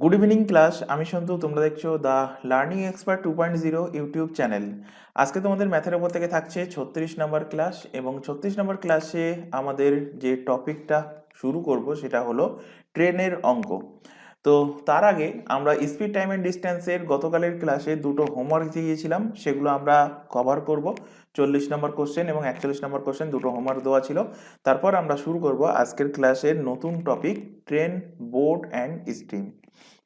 Good evening class. আমি সন্তু, তোমরা দেখছো the learning expert 2.0 YouTube channel. আজকে তোমাদের ম্যাথের ওপর থেকে থাকছে 36 নম্বর ক্লাস, এবং 36 নম্বর ক্লাসে আমাদের যে টপিকটা শুরু করব সেটা হলো ট্রেনের অঙ্ক। তো তার আগে আমরা স্পিড টাইম অ্যান্ড ডিস্টেন্সের গতকালের ক্লাসে দুটো হোমওয়ার্ক দিয়েছিলাম, সেগুলো আমরা কভার করব। 40 নম্বর কোশ্চেন এবং 41 নম্বর কোশ্চেন দুটো হোমওয়ার্ক দেওয়া ছিল। তারপর আমরা শুরু করব আজকের ক্লাসের নতুন topic train, board and steam.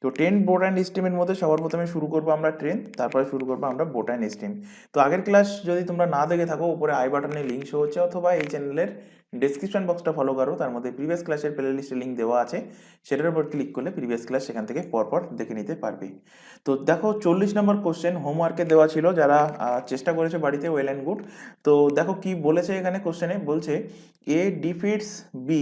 তো ট্রেন, বোট অ্যান্ড স্টিমের মধ্যে সবার প্রথমে শুরু করবো আমরা ট্রেন, তারপরে শুরু করবো আমরা বোট অ্যান্ড স্টিম। তো আগের ক্লাস যদি তোমরা না দেখে থাকো, উপরে আই বাটনে লিঙ্ক শো হচ্ছে, অথবা এই চ্যানেলের ডেসক্রিপশন বক্সটা ফলো করো, তার মধ্যে প্রিভিয়াস ক্লাসের প্লে লিস্টের লিঙ্ক দেওয়া আছে, সেটার উপর ক্লিক করলে প্রিভিয়াস ক্লাস সেখান থেকে পরপর দেখে নিতে পারবে। তো দেখো 40 নম্বর কোশ্চেন হোমওয়ার্কে দেওয়া ছিল, যারা চেষ্টা করেছে বাড়িতে ওয়েল অ্যান্ড গুড। তো দেখো কি বলেছে এখানে কোশ্চেনে, বলছে এ ডিফিটস বি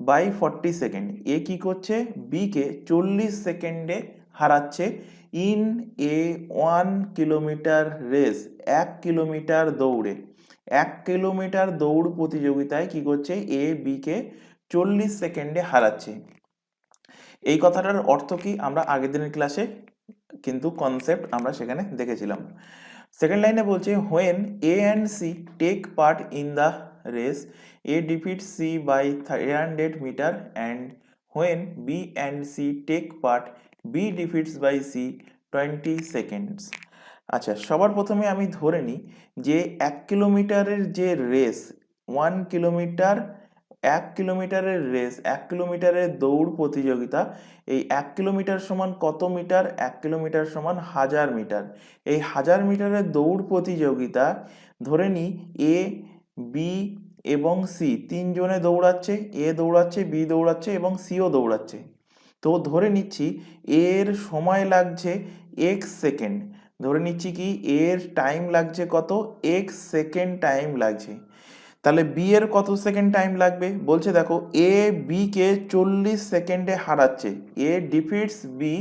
বাই 40 সেকেন্ড। এ কি করছে, বি কে 40 সেকেন্ডে হারাচ্ছে in a 1 kilometre race, 1 kilometre দৌড়ে। 1 কিলোমিটার দৌড় প্রতিযোগিতায় কি করছে, এ বি কে 40 সেকেন্ডে হারাচ্ছে। এই কথাটার অর্থ কি আমরা আগের দিনের ক্লাসে কিন্তু কনসেপ্ট আমরা সেখানে দেখেছিলাম। সেকেন্ড লাইনে বলছে when A and C take part in the race, A defeat C by 300 metre, and when B and C take part, B defeats by C 20 seconds. আচ্ছা, সবার প্রথমে আমি ধরে নিই যে 1 কিলোমিটারের যে রেস, 1 কিলোমিটার, 1 কিলোমিটারের রেস, 1 কিলোমিটারের দৌড় প্রতিযোগিতা। এই 1 কিলোমিটার সমান কত মিটার? 1 কিলোমিটার সমান 1000 মিটার। এই 1000 মিটারের দৌড় প্রতিযোগিতা ধরে নিই এ, বি এবং সি তিনজনে দৌড়াচ্ছে। এ দৌড়াচ্ছে, বি দৌড়াচ্ছে এবং সিও দৌড়াচ্ছে। তো ধরে নিচ্ছি এর সময় লাগছে এক্স সেকেন্ড। ধরে নিচ্ছি কি এর টাইম লাগছে কত, এক্স সেকেন্ড টাইম লাগছে। তাহলে বি এর কত সেকেন্ড টাইম লাগবে? বলছে দেখো এ বি কে 40 সেকেন্ডে হারাচ্ছে, এ ডিফিটস বি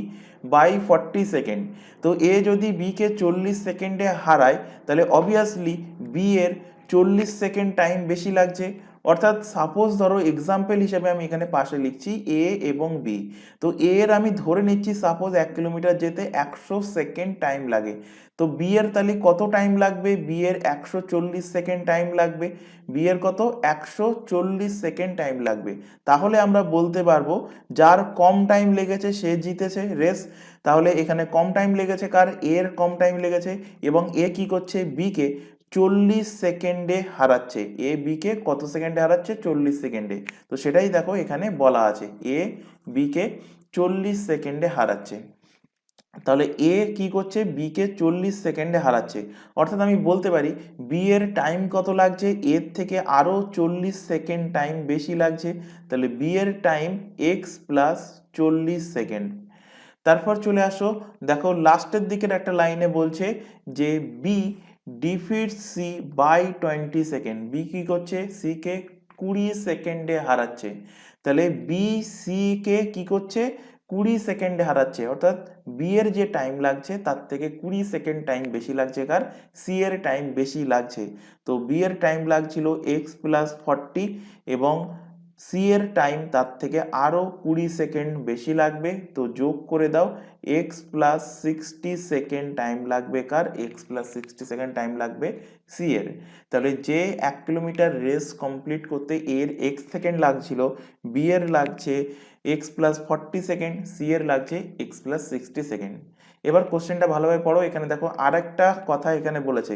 বাই 40 সেকেন্ড। তো এ যদি বি কে 40 সেকেন্ডে হারায়, তাহলে অবভিয়াসলি বি এর 40 সেকেন্ড টাইম বেশি লাগছে। অর্থাৎ সাপোজ ধরো এক্সাম্পল হিসেবে আমি এখানে পাশে লিখছি এ এবং বি। তো এর আমি ধরে নিচ্ছি সাপোজ 1 কিলোমিটার যেতে 100 সেকেন্ড টাইম লাগে। তো বি এর তাহলে কত টাইম লাগবে? বি এর 140 সেকেন্ড টাইম লাগবে। বি এর কত? 140 সেকেন্ড টাইম লাগবে। তাহলে আমরা বলতে পারবো যার কম টাইম লেগেছে সে জিতেছে রেস। তাহলে এখানে কম টাইম লেগেছে কার? এর কম টাইম লেগেছে, এবং এ কি করছে, বি কে 40 সেকেন্ডে হারাচ্ছে। এ বি কে কত সেকেন্ডে হারাচ্ছে? 40 সেকেন্ডে। তো সেটাই দেখো এখানে বলা আছে, এ বি কে 40 সেকেন্ডে হারাচ্ছে। তাহলে এ কি করছে, বি কে 40 সেকেন্ডে হারাচ্ছে। অর্থাৎ আমি বলতে পারি বি এর টাইম কত লাগছে, এর থেকে আরও 40 সেকেন্ড টাইম বেশি লাগছে। তাহলে বি এর টাইম এক্স প্লাস 40 সেকেন্ড। তারপর চলে আসো, দেখো লাস্টের দিকের একটা লাইনে বলছে যে B defeat C by 20 second. B কি করছে, সি কে 20 সেকেন্ডে হারাচ্ছে। তাহলে বি সি কে কি করছে, 20 সেকেন্ডে হারাচ্ছে। অর্থাৎ বি এর যে টাইম লাগছে তার থেকে 20 সেকেন্ড টাইম বেশি লাগছে কার? সি এর টাইম বেশি লাগছে। তো বি এর টাইম লাগছিল এক্স প্লাস 40, এবং সি এর টাইম তার থেকে আরও 20 সেকেন্ড বেশি লাগবে। তো যোগ করে দাও, এক্স প্লাস 60 সেকেন্ড টাইম লাগবে কার? এক্স প্লাস 60 সেকেন্ড টাইম লাগবে সি এর। তাহলে যে 1 কিলোমিটার রেস কমপ্লিট করতে এর এক্স সেকেন্ড লাগছিল, বি এর লাগছে এক্স প্লাস 40 সেকেন্ড, সি এর লাগছে এক্স প্লাস 60 সেকেন্ড। এবার কোশ্চেনটা ভালোভাবে পড়ো। এখানে দেখো আরেকটা কথা এখানে বলেছে,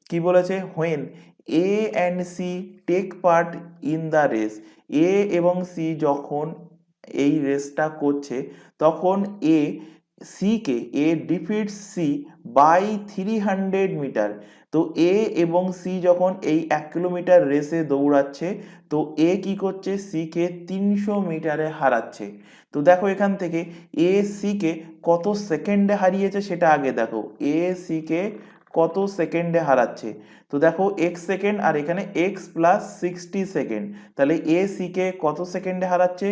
কি বলেছে, when A and C take part in the race. A এবং সি যখন এই রেসটা করছে, তখন এ সি কে, A defeat C by 300 metre. তো এ এবং সি যখন এই 1 কিলোমিটার রেসে দৌড়াচ্ছে, তো এ কি করছে, সি কে 300 মিটারে হারাচ্ছে। তো দেখো এখান থেকে এ সি কে কত সেকেন্ডে হারিয়েছে সেটা আগে দেখো, এ সি কে কত সেকেন্ডে হারাচ্ছে। তো দেখো এক্স সেকেন্ড, আর এখানে এক্স প্লাস 60 সেকেন্ড। তাহলে এ সি কে কত সেকেন্ডে হারাচ্ছে?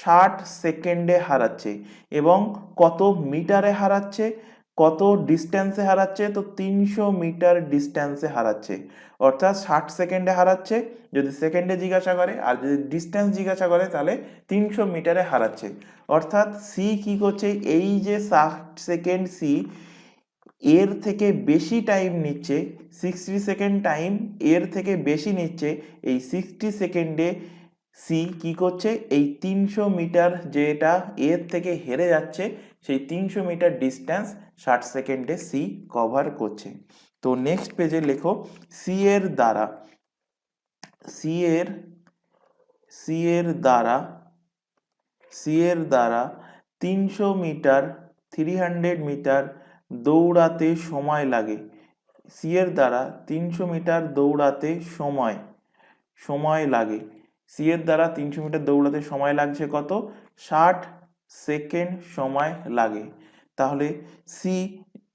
60 সেকেন্ডে হারাচ্ছে। এবং কত মিটারে হারাচ্ছে? কত ডিস্টেন্সে হারাচ্ছে, তো 300 মিটার ডিস্টেন্সে হারাচ্ছে, অর্থাৎ 60 সেকেন্ডে হারাচ্ছে যদি সেকেন্ডে জিজ্ঞাসা করে, আর যদি ডিস্টেন্স জিজ্ঞাসা করে তাহলে 300 মিটারে হারাচ্ছে। অর্থাৎ সি কি করছে, এই যে 60 সেকেন্ড সি এর থেকে বেশি টাইম নিচ্ছে, 60 সেকেন্ড টাইম এর থেকে বেশি নিচ্ছে, এই 60 সেকেন্ডে সি কি করছে, এই 300 মিটার যেটা এর থেকে হেরে যাচ্ছে সেই 300 মিটার ডিস্টেন্স 60 সেকেন্ডে সি কভার করছে। তো নেক্সট পেজে লেখো সি এর দ্বারা, সি এর সি এর দ্বারা সি এর দ্বারা 300 মিটার 300 মিটার দৌড়াতে সময় লাগে। সি এর দ্বারা 300 মিটার দৌড়াতে সময় লাগে। সি এর দ্বারা 300 মিটার দৌড়াতে সময় লাগছে কত, 60 সেকেন্ড সময় লাগে। তাহলে সি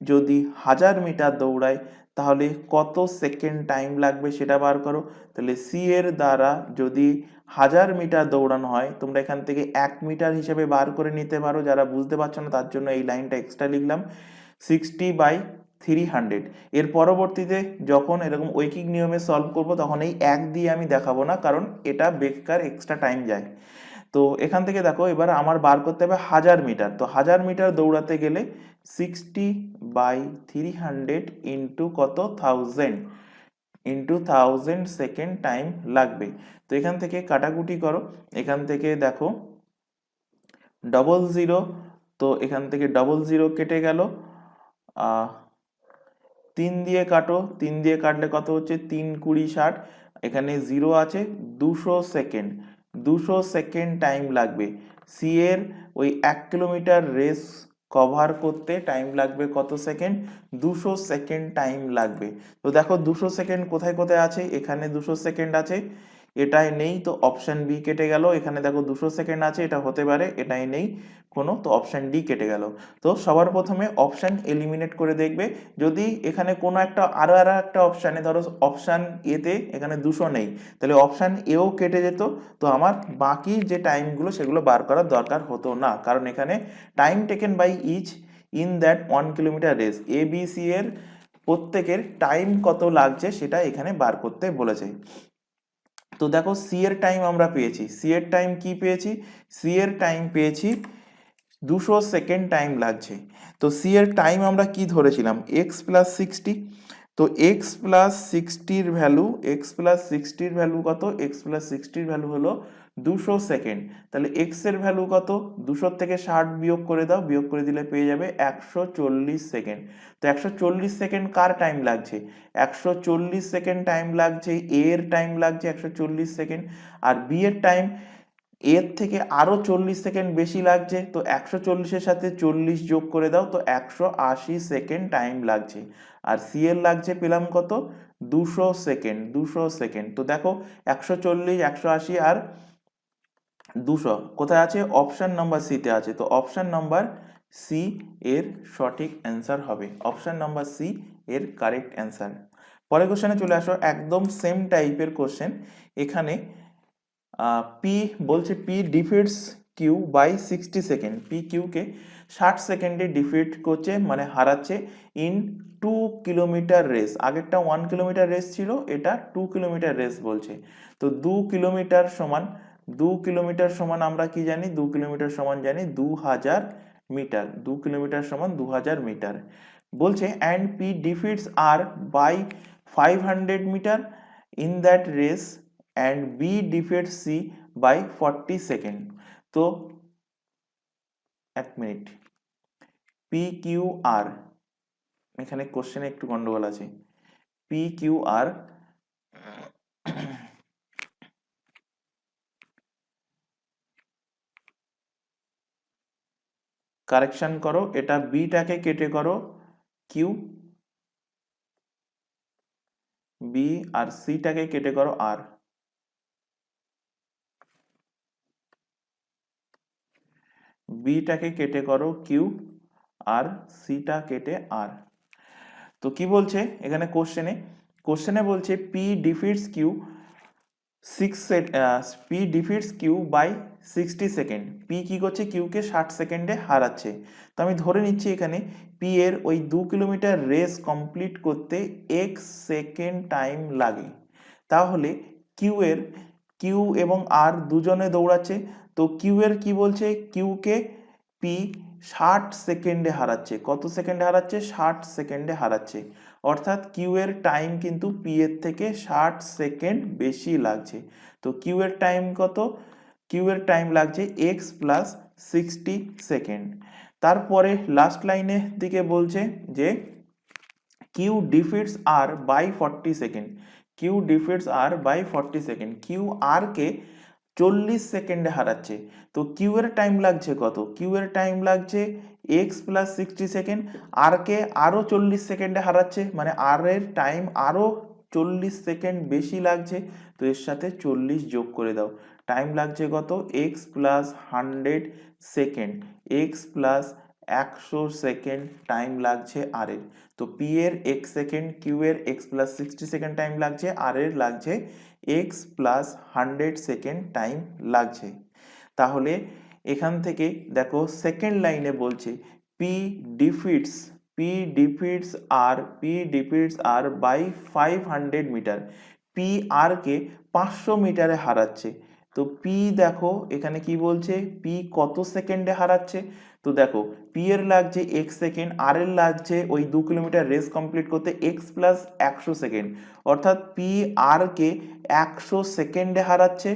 যদি 1000 মিটার দৌড়ায় তাহলে কত সেকেন্ড টাইম লাগবে সেটা বার করো। তাহলে সি এর দ্বারা যদি 1000 মিটার দৌড়ানো হয়, তোমরা এখান থেকে 1 মিটার হিসেবে বার করে নিতে পারো, যারা বুঝতে পারছো না তার জন্য এই লাইনটা এক্সট্রা লিখলাম, 60/300। এর পরবর্তীতে যখন এরকম ঐকিক নিয়মে সলভ করব তখন এই 1 দিয়ে আমি দেখাবো না, কারণ এটা বেকার এক্সট্রা টাইম যায়। তো এখান থেকে দেখো এবার আমার বার করতে হবে 1000 মিটার। তো 1000 মিটার দৌড়াতে গেলে 60/300 ইন্টু কত, 1000 ইন্টু 1000 সেকেন্ড টাইম লাগবে। তো এখান থেকে কাটাকুটি করো, এখান থেকে দেখো 00, তো এখান থেকে 00 কেটে গেল, 3 দিয়ে কাটো, 3 দিয়ে কাটলে কত হচ্ছে, 3 20 60, এখানে 0 আছে, 200 সেকেন্ড, 200 সেকেন্ড টাইম লাগবে। সি এর ওই 1 কিলোমিটার রেস কভার করতে টাইম লাগবে কত সেকেন্ড, 200 সেকেন্ড টাইম লাগবে। তো দেখো 200 সেকেন্ড কোথায় কোথায় আছে, এখানে 200 সেকেন্ড আছে, এটাই নেই, তো অপশন বি কেটে গেল। এখানে দেখো 200 সেকেন্ড আছে, এটা হতে পারে, এটাই নেই কোনো, তো অপশন ডি কেটে গেল। তো সবার প্রথমে অপশন এলিমিনেট করে দেখবে, যদি এখানে কোনো একটা আরো একটা অপশানে, ধরো অপশান এতে এখানে 200 নেই, তাহলে অপশান এও কেটে যেত, তো আমার বাকি যে টাইমগুলো সেগুলো বার করার দরকার হতো না, কারণ এখানে time taken by each in that 1 kilometre race, A B C এর প্রত্যেকের টাইম কত লাগছে সেটা এখানে বার করতে বলেছে। তো দেখো সি এর টাইম আমরা পেয়েছি, সি এর টাইম কি পেয়েছি, সি এর টাইম পেয়েছি 200 সেকেন্ড টাইম লাগছে। তো সি এর টাইম আমরা কি ধরেছিলাম, এক্স প্লাস 60, তো এক্স প্লাস 60-র ভ্যালু, এক্স প্লাস 60-র ভ্যালু কত, এক্স প্লাস 60-র ভ্যালু হলো 200 সেকেন্ড। তাহলে এক্স এর ভ্যালু কত, 200 থেকে 60 বিয়োগ করে দাও, বিয়োগ করে দিলে পেয়ে যাবে 140 সেকেন্ড। তো 140 সেকেন্ড কার টাইম লাগছে, 140 সেকেন্ড টাইম লাগছে, এ এর টাইম লাগছে 140 সেকেন্ড, আর বি এর টাইম এর থেকে আরো 40 সেকেন্ড বেশি লাগছে, তো 140-এর সাথে 40 যোগ করে দাও, তো 180 সেকেন্ড টাইম লাগছে। আর সি এর লাগছে পেলাম কত, 200 সেকেন্ড, 200 সেকেন্ড। তো দেখো 140 180 আর 200 কোথায় আছে, অপশন নাম্বার সি তে আছে, তো অপশন নাম্বার সি এর সঠিক অ্যান্সার হবে, অপশন নাম্বার সি এর কারেক্ট অ্যান্সার। পরের কোশ্চেনে চলে আসো, একদম সেম টাইপের কোশ্চেন। এখানে পি বলছে P defeats Q by 60 second, P কিউকে 60 সেকেন্ডে ডিফিট করছে মানে হারাচ্ছে ইন 2 কিলোমিটার রেস। আগেরটা 1 কিলোমিটার রেস ছিল, এটা 2 কিলোমিটার রেস বলছে। তো 2 কিলোমিটার সমান, 2 কিলোমিটার সমান আমরা কি জানি, 2 কিলোমিটার সমান জানি 2000 মিটার, 2 কিলোমিটার সমান 2000 মিটার। বলছে and P defeats R by 500 metre in that race and B defeats C by 40 second. তো এক মিনিট, PQR, এখানে কোশ্চেনে একটু গন্ডগোল আছে, PQR কারেকশন করো, এটা বিটাকে কেটে করো কিউ, বি আর সিটাকে কেটে করো আর, বিটাকে কেটে করো কিউ আর সিটা কেটে আর। তো কি বলছে এখানে কোশ্চেনে বলছে P defeats Q 6 P defeats Q by 60 second, P কি করছে কিউকে 60 সেকেন্ডে হারাচ্ছে। তো আমি ধরে নিচ্ছি এখানে পি এর ওই 2 কিলোমিটার রেস কমপ্লিট করতে x সেকেন্ড টাইম লাগে। তাহলে কিউ এবং আর দুজনে দৌড়াচ্ছে, তো কিউ এর কি বলছে, কিউকে পি 60 সেকেন্ডে হারাচ্ছে। কত সেকেন্ডে হারাচ্ছে? 60 সেকেন্ডে হারাচ্ছে। অর্থাৎ কিউ এর টাইম কিন্তু পি এর থেকে 60 সেকেন্ড বেশি লাগছে। তো কিউ এর টাইম কত? কিউ এর টাইম লাগছে এক্স প্লাস 60 সেকেন্ড। তারপরে লাস্ট লাইনের দিকে বলছে যে Q defeats R by 40 second. Q defeats R by 40 second, Q R কে 40 সেকেন্ডে হারাচ্ছে। তো কিউ এর টাইম লাগছে কত? কিউ এর টাইম লাগছে এক্স প্লাস 60 সেকেন্ড, আর কে আরও 40 সেকেন্ডে হারাচ্ছে, মানে আর এর টাইম আরও 40 সেকেন্ড বেশি লাগছে। তো এর সাথে 40 যোগ করে দাও, টাইম লাগছে কত? X plus 100 second, x plus 100 second time লাগছে আর এর। তো পি এর x সেকেন্ড, কিউ এর x প্লাস 60 সেকেন্ড টাইম লাগছে, আর এর লাগছে x প্লাস 100 সেকেন্ড টাইম লাগছে। তাহলে এখান থেকে দেখো সেকেন্ড লাইনে বলছে P defeats R by 500 metre. P R কে 500 মিটারে হারাচ্ছে। তো পি দেখো এখানে কি বলছে, পি কত সেকেন্ডে হারাচ্ছে? তো দেখো পি এর লাগছে x সেকেন্ড, আর এর লাগছে ওই 2 কিলোমিটার রেস কমপ্লিট করতে x প্লাস 100 সেকেন্ড, অর্থাৎ পি আর কে 100 সেকেন্ডে হারাচ্ছে।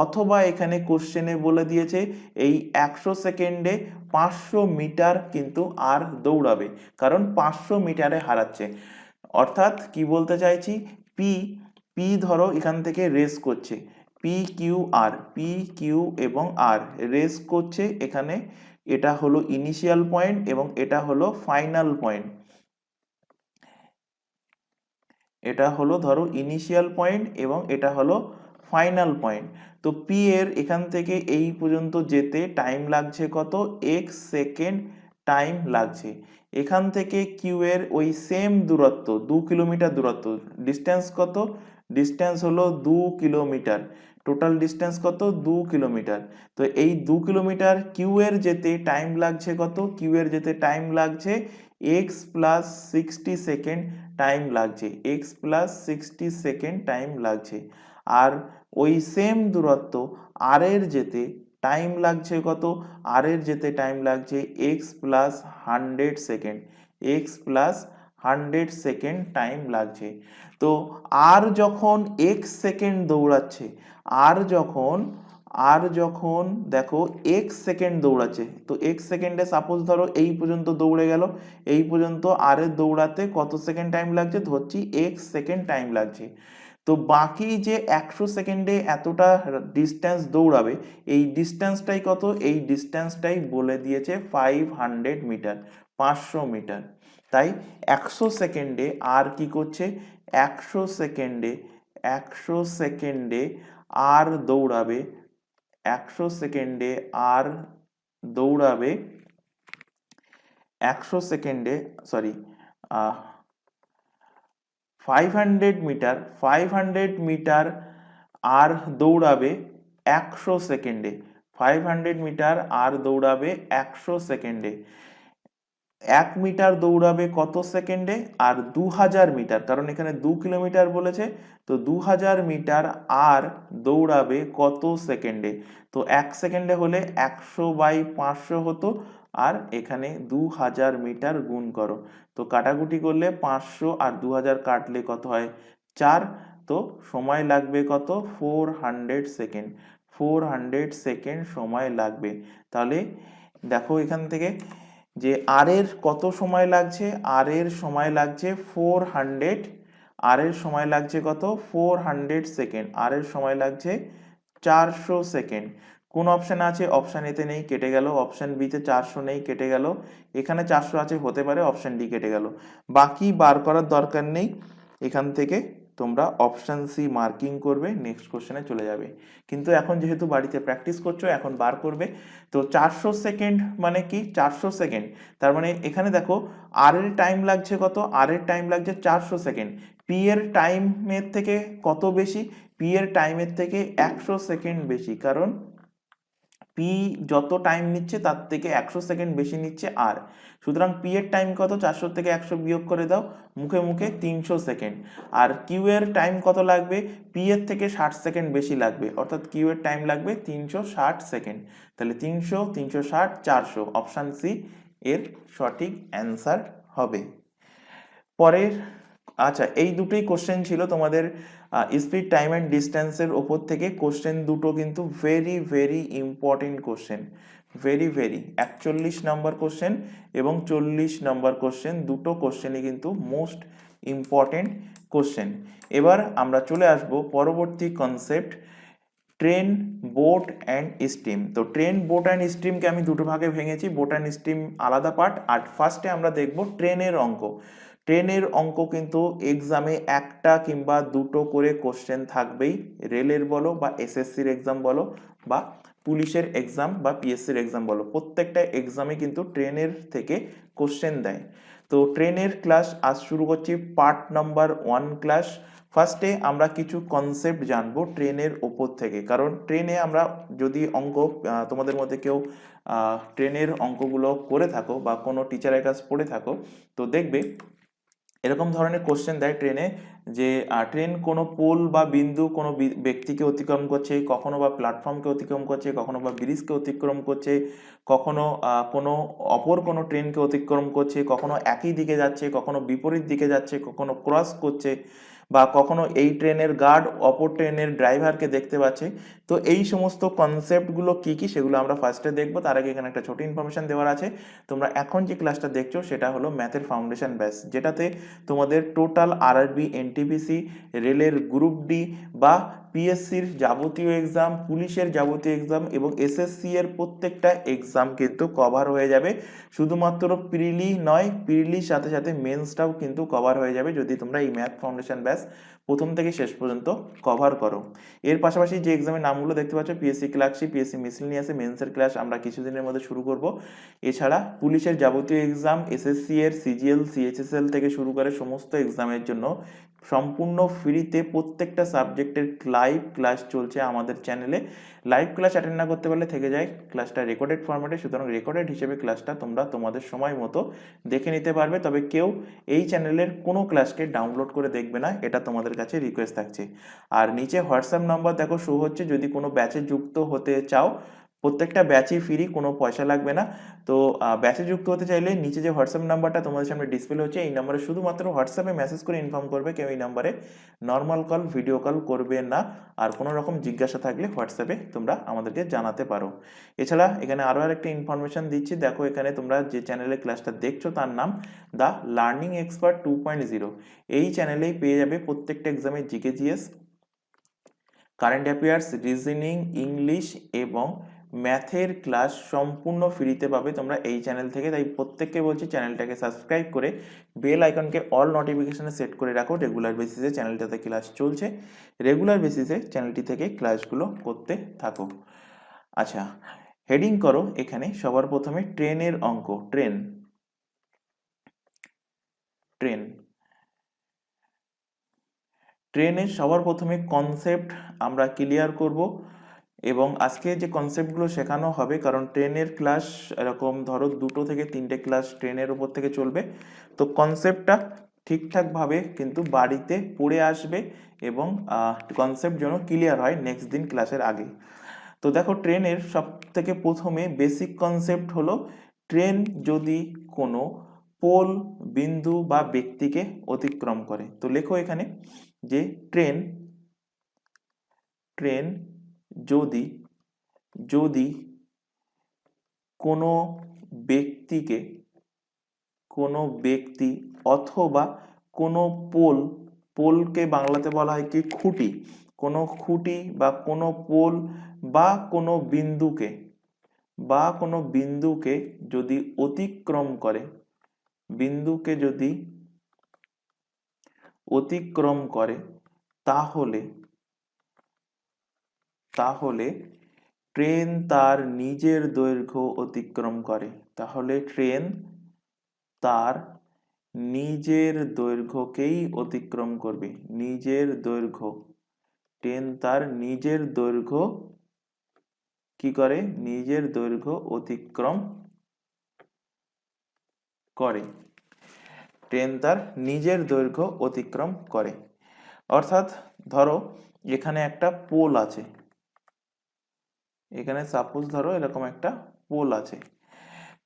অথবা এখানে কোশ্চেনে বলে দিয়েছে এই 100 সেকেন্ডে 500 মিটার কিন্তু আর দৌড়াবে, কারণ 500 মিটারে হারাচ্ছে। অর্থাৎ কি বলতে চাইছি, পি পি ধরো এখান থেকে রেস করছে, পি কিউ এবং আর রেস করছে এখানে। এটা হলো ইনিশিয়াল পয়েন্ট এবং এটা হলো ফাইনাল পয়েন্ট। এটা হলো ধরো ইনিশিয়াল পয়েন্ট এবং এটা হলো ফাইনাল পয়েন্ট। তো পি এর এখান থেকে এই পর্যন্ত যেতে টাইম লাগছে কত? এক্স সেকেন্ড টাইম লাগছে। এখান থেকে কিউ এর ওই সেম দূরত্ব 2 কিলোমিটার দূরত্ব, ডিস্টেন্স কত? ডিস্টেন্স হলো 2 কিলোমিটার, টোটাল ডিস্টেন্স কত? 2 কিলোমিটার। তো এই 2 কিলোমিটার কিউ এর যেতে টাইম লাগছে কত? কিউ এর যেতে টাইম লাগছে এক্স প্লাস 60 সেকেন্ড টাইম লাগছে, এক্স প্লাস 60 সেকেন্ড টাইম লাগছে। আর ওই সেম দূরত্ব আর এর যেতে টাইম লাগছে কত? আর এর যেতে টাইম লাগছে X plus 100 second, x plus 100 second time লাগছে। তো আর যখন এক্স সেকেন্ড দৌড়াচ্ছে, আর যখন দেখো এক্স সেকেন্ড দৌড়াচ্ছে, তো এক্স সেকেন্ডে সাপোজ ধরো এই পর্যন্ত দৌড়ে গেল, এই পর্যন্ত আর এর দৌড়াতে কত সেকেন্ড টাইম লাগছে? ধরছি এক্স সেকেন্ড টাইম লাগছে। তো বাকি যে 100 সেকেন্ডে এতটা ডিস্টেন্স দৌড়াবে, এই ডিস্টেন্সটাই কত? এই ডিস্টেন্সটাই বলে দিয়েছে 500 মিটার, 500 মিটার। তাই 100 সেকেন্ডে আর কি করছে? 100 সেকেন্ডে 100 সেকেন্ডে আর দৌড়াবে, 100 সেকেন্ডে আর দৌড়াবে 100 সেকেন্ডে, সরি 500 মিটার, 500 মিটার আর দৌড়াবে 100 সেকেন্ডে, 500 মিটার আর দৌড়াবে 100 সেকেন্ডে। 1 মিটার দৌড়াবে কত সেকেন্ডে? আর 2000 মিটার, কারণ এখানে 2 কিলোমিটার বলেছে, তো 2000 মিটার আর দৌড়াবে কত সেকেন্ডে? তো 1 সেকেন্ডে হলে 100/500 হতো, আর এখানে 2000 মিটার গুণ করো, তো কাটাকুটি করলে 500 আর 2000 কাটলে কত হয়? 4। তো সময় লাগবে কত? 400 সেকেন্ড, 400 সেকেন্ড সময় লাগবে। তাহলে দেখো এখান থেকে যে আর এর কত সময় লাগছে? আর এর সময় লাগছে 400, আর এর সময় লাগছে কত? 400 সেকেন্ড, আর এর সময় লাগছে 400 সেকেন্ড। কোন অপশন আছে? অপশন এতে নেই, কেটে গেল। অপশন বিতে 400 নেই, কেটে গেল। এখানে 400 আছে, হতে পারে অপশন ডি কেটে গেল। বাকি বার করার দরকার নেই, এখান থেকে তোমরা অপশন সি মার্কিং করবে, নেক্সট কোশ্চেনে চলে যাবে। কিন্তু এখন যেহেতু বাড়িতে প্র্যাকটিস করছো, এখন বার করবে। তো 400 সেকেন্ড মানে কি? 400 সেকেন্ড, তার মানে এখানে দেখো আর এর টাইম লাগছে কত? আর এর টাইম লাগছে 400 সেকেন্ড। পি এর টাইমের থেকে কত বেশি? পি এর টাইমের থেকে 100 সেকেন্ড বেশি, কারণ পি যত টাইম নিচ্ছে তার থেকে 100 সেকেন্ড বেশি নিচ্ছে আর, সুতরাং পি এর টাইম কত, 400 থেকে 100 বিয়োগ করে দাও, মুখে মুখে 300 সেকেন্ড। আর কিউ এর টাইম কত লাগবে, পি এর থেকে 60 সেকেন্ড বেশি লাগবে, অর্থাৎ কিউ এর টাইম লাগবে 360 সেকেন্ড। তাহলে 300, 360, 400, অপশান সি এর সঠিক অ্যান্সার হবে। পরের, আচ্ছা এই দুটোই কোশ্চেন ছিল তোমাদের স্পিড টাইম অ্যান্ড ডিস্টেন্সের ওপর থেকে। কোশ্চেন দুটো কিন্তু very very important question, very very. 41 নম্বর কোশ্চেন এবং 40 নম্বর কোশ্চেন, দুটো কোশ্চেনই কিন্তু মোস্ট ইম্পর্টেন্ট কোশ্চেন। এবার আমরা চলে আসব পরবর্তী concept, train, boat and steam. তো ট্রেন, বোট অ্যান্ড স্টিমকে আমি দুটো ভাগে ভেঙেছি, বোট অ্যান্ড স্টিম আলাদা পার্ট। আর ফার্স্টে আমরা দেখব ট্রেনের অঙ্ক। ট্রেনের অঙ্ক কিন্তু এক্সামে একটা কিংবা দুটো করে কোশ্চেন থাকবেই, রেলের বলো বা এসএসসির এক্সাম বলো বা পুলিশের এক্সাম বা পিএসসির এক্সাম বলো, প্রত্যেকটা এক্সামে কিন্তু ট্রেনের থেকে কোশ্চেন দেয়। তো ট্রেনের ক্লাস আজ শুরু করছি, পার্ট নাম্বার 1 ক্লাস। ফার্স্টে আমরা কিছু কনসেপ্ট জানবো ট্রেনের ওপর থেকে, কারণ ট্রেনে আমরা যদি অঙ্ক, তোমাদের মধ্যে কেউ ট্রেনের অঙ্কগুলো করে থাকো বা কোনো টিচারের কাছে পড়ে থাকো, তো দেখবে এরকম ধরনের কোশ্চেন দেয় ট্রেনে, যে ট্রেন কোনো পোল বা বিন্দু কোনো ব্যক্তিকে অতিক্রম করছে, কখনো বা প্ল্যাটফর্মকে অতিক্রম করছে, কখনো বা ব্রিজকে অতিক্রম করছে, কখনো কোনো অপর কোনো ট্রেনকে অতিক্রম করছে, কখনো একই দিকে যাচ্ছে, কখনো বিপরীত দিকে যাচ্ছে, কখনো ক্রস করছে, বা কখনো এই ট্রেনের গার্ড অপর ট্রেনের ড্রাইভারকে দেখতে পাচ্ছে। তো এই সমস্ত কনসেপ্টগুলো কি কি সেগুলো আমরা ফার্স্টে দেখবো। তার আগে এখানে একটা ছোট ইনফরমেশন দেওয়ার আছে। তোমরা এখন যে ক্লাসটা দেখছো সেটা হলো ম্যাথের ফাউন্ডেশন ব্যাচ, যেটাতে তোমাদের টোটাল আরআরবি, এনটিপিসি, রেলের গ্রুপ ডি বা পিএসসির যাবতীয় এক্সাম, পুলিশের যাবতীয় এক্সাম এবং এসএসসি এর প্রত্যেকটা এক্সাম কিন্তু কভার হয়ে যাবে। শুধুমাত্র প্রিলি নয়, প্রিলির সাথে সাথে মেন্সটাও কিন্তু কভার হয়ে যাবে যদি তোমরা এই ম্যাথ ফাউন্ডেশন ব্যাচ প্রথম থেকে শেষ পর্যন্ত কভার করো। এর পাশাপাশি যে এক্সামের নামগুলো দেখতে পাচ্ছ, পিএসসি ক্লার্কশিপ, পিএসসি মিসেলেনিয়াসে মেন্সের ক্লাস আমরা কিছুদিনের মধ্যে শুরু করব। এছাড়া পুলিশের যাবতীয় এক্সাম, এসএসসি এর সিজিএল, সিএইচএসএল থেকে শুরু করে সমস্ত এক্সামের জন্য সম্পূর্ণ ফ্রিতে প্রত্যেকটা সাবজেক্টের লাইভ ক্লাস চলছে আমাদের চ্যানেলে। লাইভ ক্লাস অ্যাটেন্ড না করতে পারলে থেকে যায় ক্লাসটা রেকর্ডেড ফরম্যাটে, সুতরাং রেকর্ডেড হিসেবে ক্লাসটা তোমরা তোমাদের সময় মতো দেখে নিতে পারবে। তবে কেউ এই চ্যানেলের কোনো ক্লাসকে ডাউনলোড করে দেখবে না, এটা তোমাদের কাছে রিকোয়েস্ট থাকছে। আর নিচে হোয়াটসঅ্যাপ নাম্বার দেখো শো হচ্ছে, যদি কোনো ব্যাচে যুক্ত হতে চাও, প্রত্যেকটা ব্যাচই ফ্রি, কোনো পয়সা লাগবে না। তো ব্যাচে যুক্ত হতে চাইলে নিচে যে হোয়াটসঅ্যাপ নাম্বারটা তোমাদের সামনে ডিসপ্লে হচ্ছে, এই নাম্বারে শুধুমাত্র হোয়াটসঅ্যাপে মেসেজ করে ইনফর্ম করবে, কেউ এই নাম্বারে নর্মাল কল, ভিডিও কল করবে না। আর কোনো রকম জিজ্ঞাসা থাকলে হোয়াটসঅ্যাপে তোমরা আমাদেরকে জানাতে পারো। এছাড়া এখানে আরও আরেকটা ইনফরমেশন দিচ্ছি, দেখো এখানে তোমরা যে চ্যানেলে ক্লাসটা দেখছো তার নাম দ্য লার্নিং এক্সপার্ট 2.0। এই চ্যানেলেই পেয়ে যাবে প্রত্যেকটা এক্সামের GK, GS, current affairs, reasoning, English এবং ম্যাথের ক্লাস সম্পূর্ণ ফ্রিতে পাবে তোমরা এই চ্যানেল থেকে। তাই প্রত্যেককে বলছি চ্যানেলটাকে সাবস্ক্রাইব করে বেল আইকনকে অল নোটিফিকেশনে সেট করে রাখো। রেগুলার বেসিসে চ্যানেলটাতে ক্লাস চলছে, রেগুলার বেসিসে চ্যানেলটি থেকে ক্লাসগুলো করতে থাকো। আচ্ছা, হেডিং করো এখানে সবার প্রথমে ট্রেনের অঙ্ক। ট্রেন, ট্রেন, ট্রেনের সবার প্রথমে কনসেপ্ট আমরা ক্লিয়ার করব এবং আজকে যে কনসেপ্টগুলো শেখানো হবে, কারণ ট্রেনের ক্লাস এরকম ধরো 2 থেকে 3টে ক্লাস ট্রেনের উপর থেকে চলবে, তো কনসেপ্টটা ঠিকঠাকভাবে কিন্তু বাড়িতে পড়ে আসবে এবং কনসেপ্ট যেন ক্লিয়ার হয় নেক্সট দিন ক্লাসের আগে। তো দেখো ট্রেনের সব থেকে প্রথমে বেসিক কনসেপ্ট হলো, ট্রেন যদি কোনো পোল, বিন্দু বা ব্যক্তিকে অতিক্রম করে। তো লেখো এখানে যে ট্রেন, ট্রেন যদি যদি কোনো ব্যক্তিকে, কোনো ব্যক্তি অথবা কোনো পোল, পোলকে বাংলাতে বলা হয় কি খুঁটি, কোনো খুঁটি বা কোনো পোল বা কোনো বিন্দুকে, বা কোনো বিন্দুকে যদি অতিক্রম করে, বিন্দুকে যদি অতিক্রম করে, তাহলে তাহলে ট্রেন তার নিজের দৈর্ঘ্য অতিক্রম করে। তাহলে ট্রেন তার নিজের দৈর্ঘ্যকেই অতিক্রম করবে, নিজের দৈর্ঘ্য, ট্রেন তার নিজের দৈর্ঘ্য কি করে, নিজের দৈর্ঘ্য অতিক্রম করে। ট্রেন তার নিজের দৈর্ঘ্য অতিক্রম করে। অর্থাৎ ধরো এখানে একটা পোল আছে, এখানে সাপোজ ধরো এরকম একটা পোল আছে,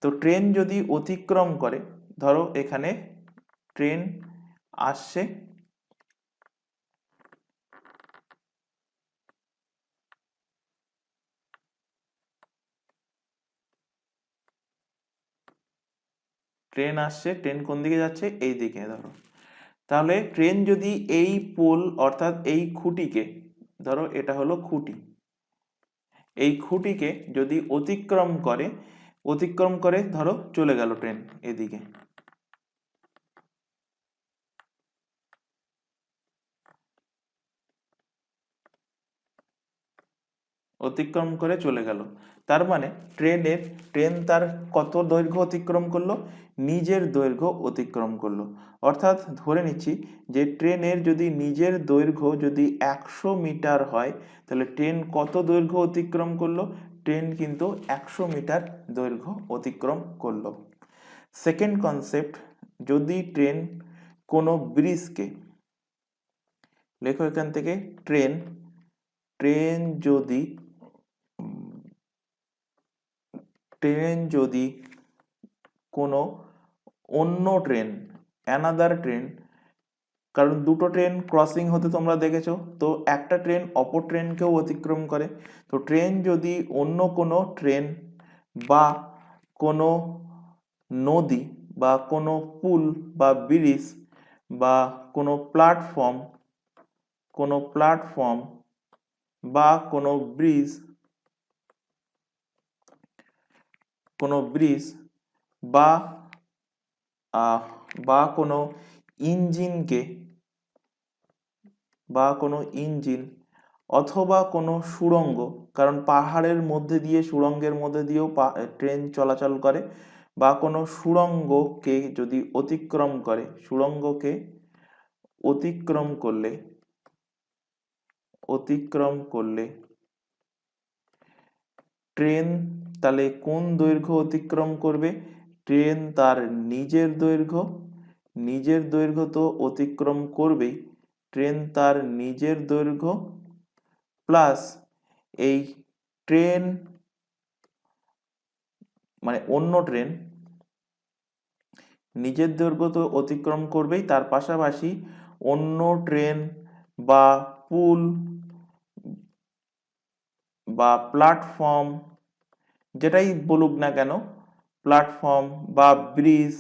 তো ট্রেন যদি অতিক্রম করে, ধরো এখানে ট্রেন আসছে, ট্রেন কোন দিকে যাচ্ছে, এই দিকে ধরো। তাহলে ট্রেন যদি এই পোল অর্থাৎ এই খুঁটিকে, ধরো এটা হলো খুঁটি, এই খুঁটিকে যদি অতিক্রম করে ধরো চলে গেল ট্রেন এদিকে, অতিক্রম করে চলে গেল, তার মানে ট্রেন তার কত দৈর্ঘ্য অতিক্রম করলো, নিজের দৈর্ঘ্য অতিক্রম করলো। অর্থাৎ ধরে নিচ্ছি যে ট্রেনের যদি নিজের দৈর্ঘ্য যদি 100 মিটার হয়, তাহলে ট্রেন কত দৈর্ঘ্য অতিক্রম করলো, ট্রেন কিন্তু 100 মিটার দৈর্ঘ্য অতিক্রম করলো। সেকেন্ড কনসেপ্ট, যদি ট্রেন কোনো ব্রিজকে, লেখো এখান থেকে ট্রেন যদি কোনো অন্য ট্রেন, অ্যানাদার ট্রেন, কারণ দুটো ট্রেন ক্রসিং হতে তোমরা দেখেছো, তো একটা ট্রেন অপর ট্রেনকেও অতিক্রম করে, তো ট্রেন যদি অন্য কোনো ট্রেন বা কোনো নদী বা কোনো পুল বা ব্রিজ বা কোনো প্ল্যাটফর্ম বা কোনো ব্রিজ বা কোনো ইঞ্জিন অথবা কোনো সুড়ঙ্গ, কারণ পাহাড়ের মধ্যে দিয়ে, সুড়ঙ্গের মধ্যে দিয়েও ট্রেন চলাচল করে, বা কোনো সুড়ঙ্গকে যদি অতিক্রম করে, সুড়ঙ্গকে অতিক্রম করলে ট্রেন তাহলে কোন দৈর্ঘ্য অতিক্রম করবে, ট্রেন তার নিজের দৈর্ঘ্য তো অতিক্রম করবেই, ট্রেন তার নিজের দৈর্ঘ্য প্লাস এই ট্রেন মানে অন্য ট্রেন নিজের দৈর্ঘ্য তো অতিক্রম করবেই, তার পাশাপাশি অন্য ট্রেন বা পুল বা প্ল্যাটফর্ম, যেটাই বলুক না কেন, প্ল্যাটফর্ম বা ব্রিজ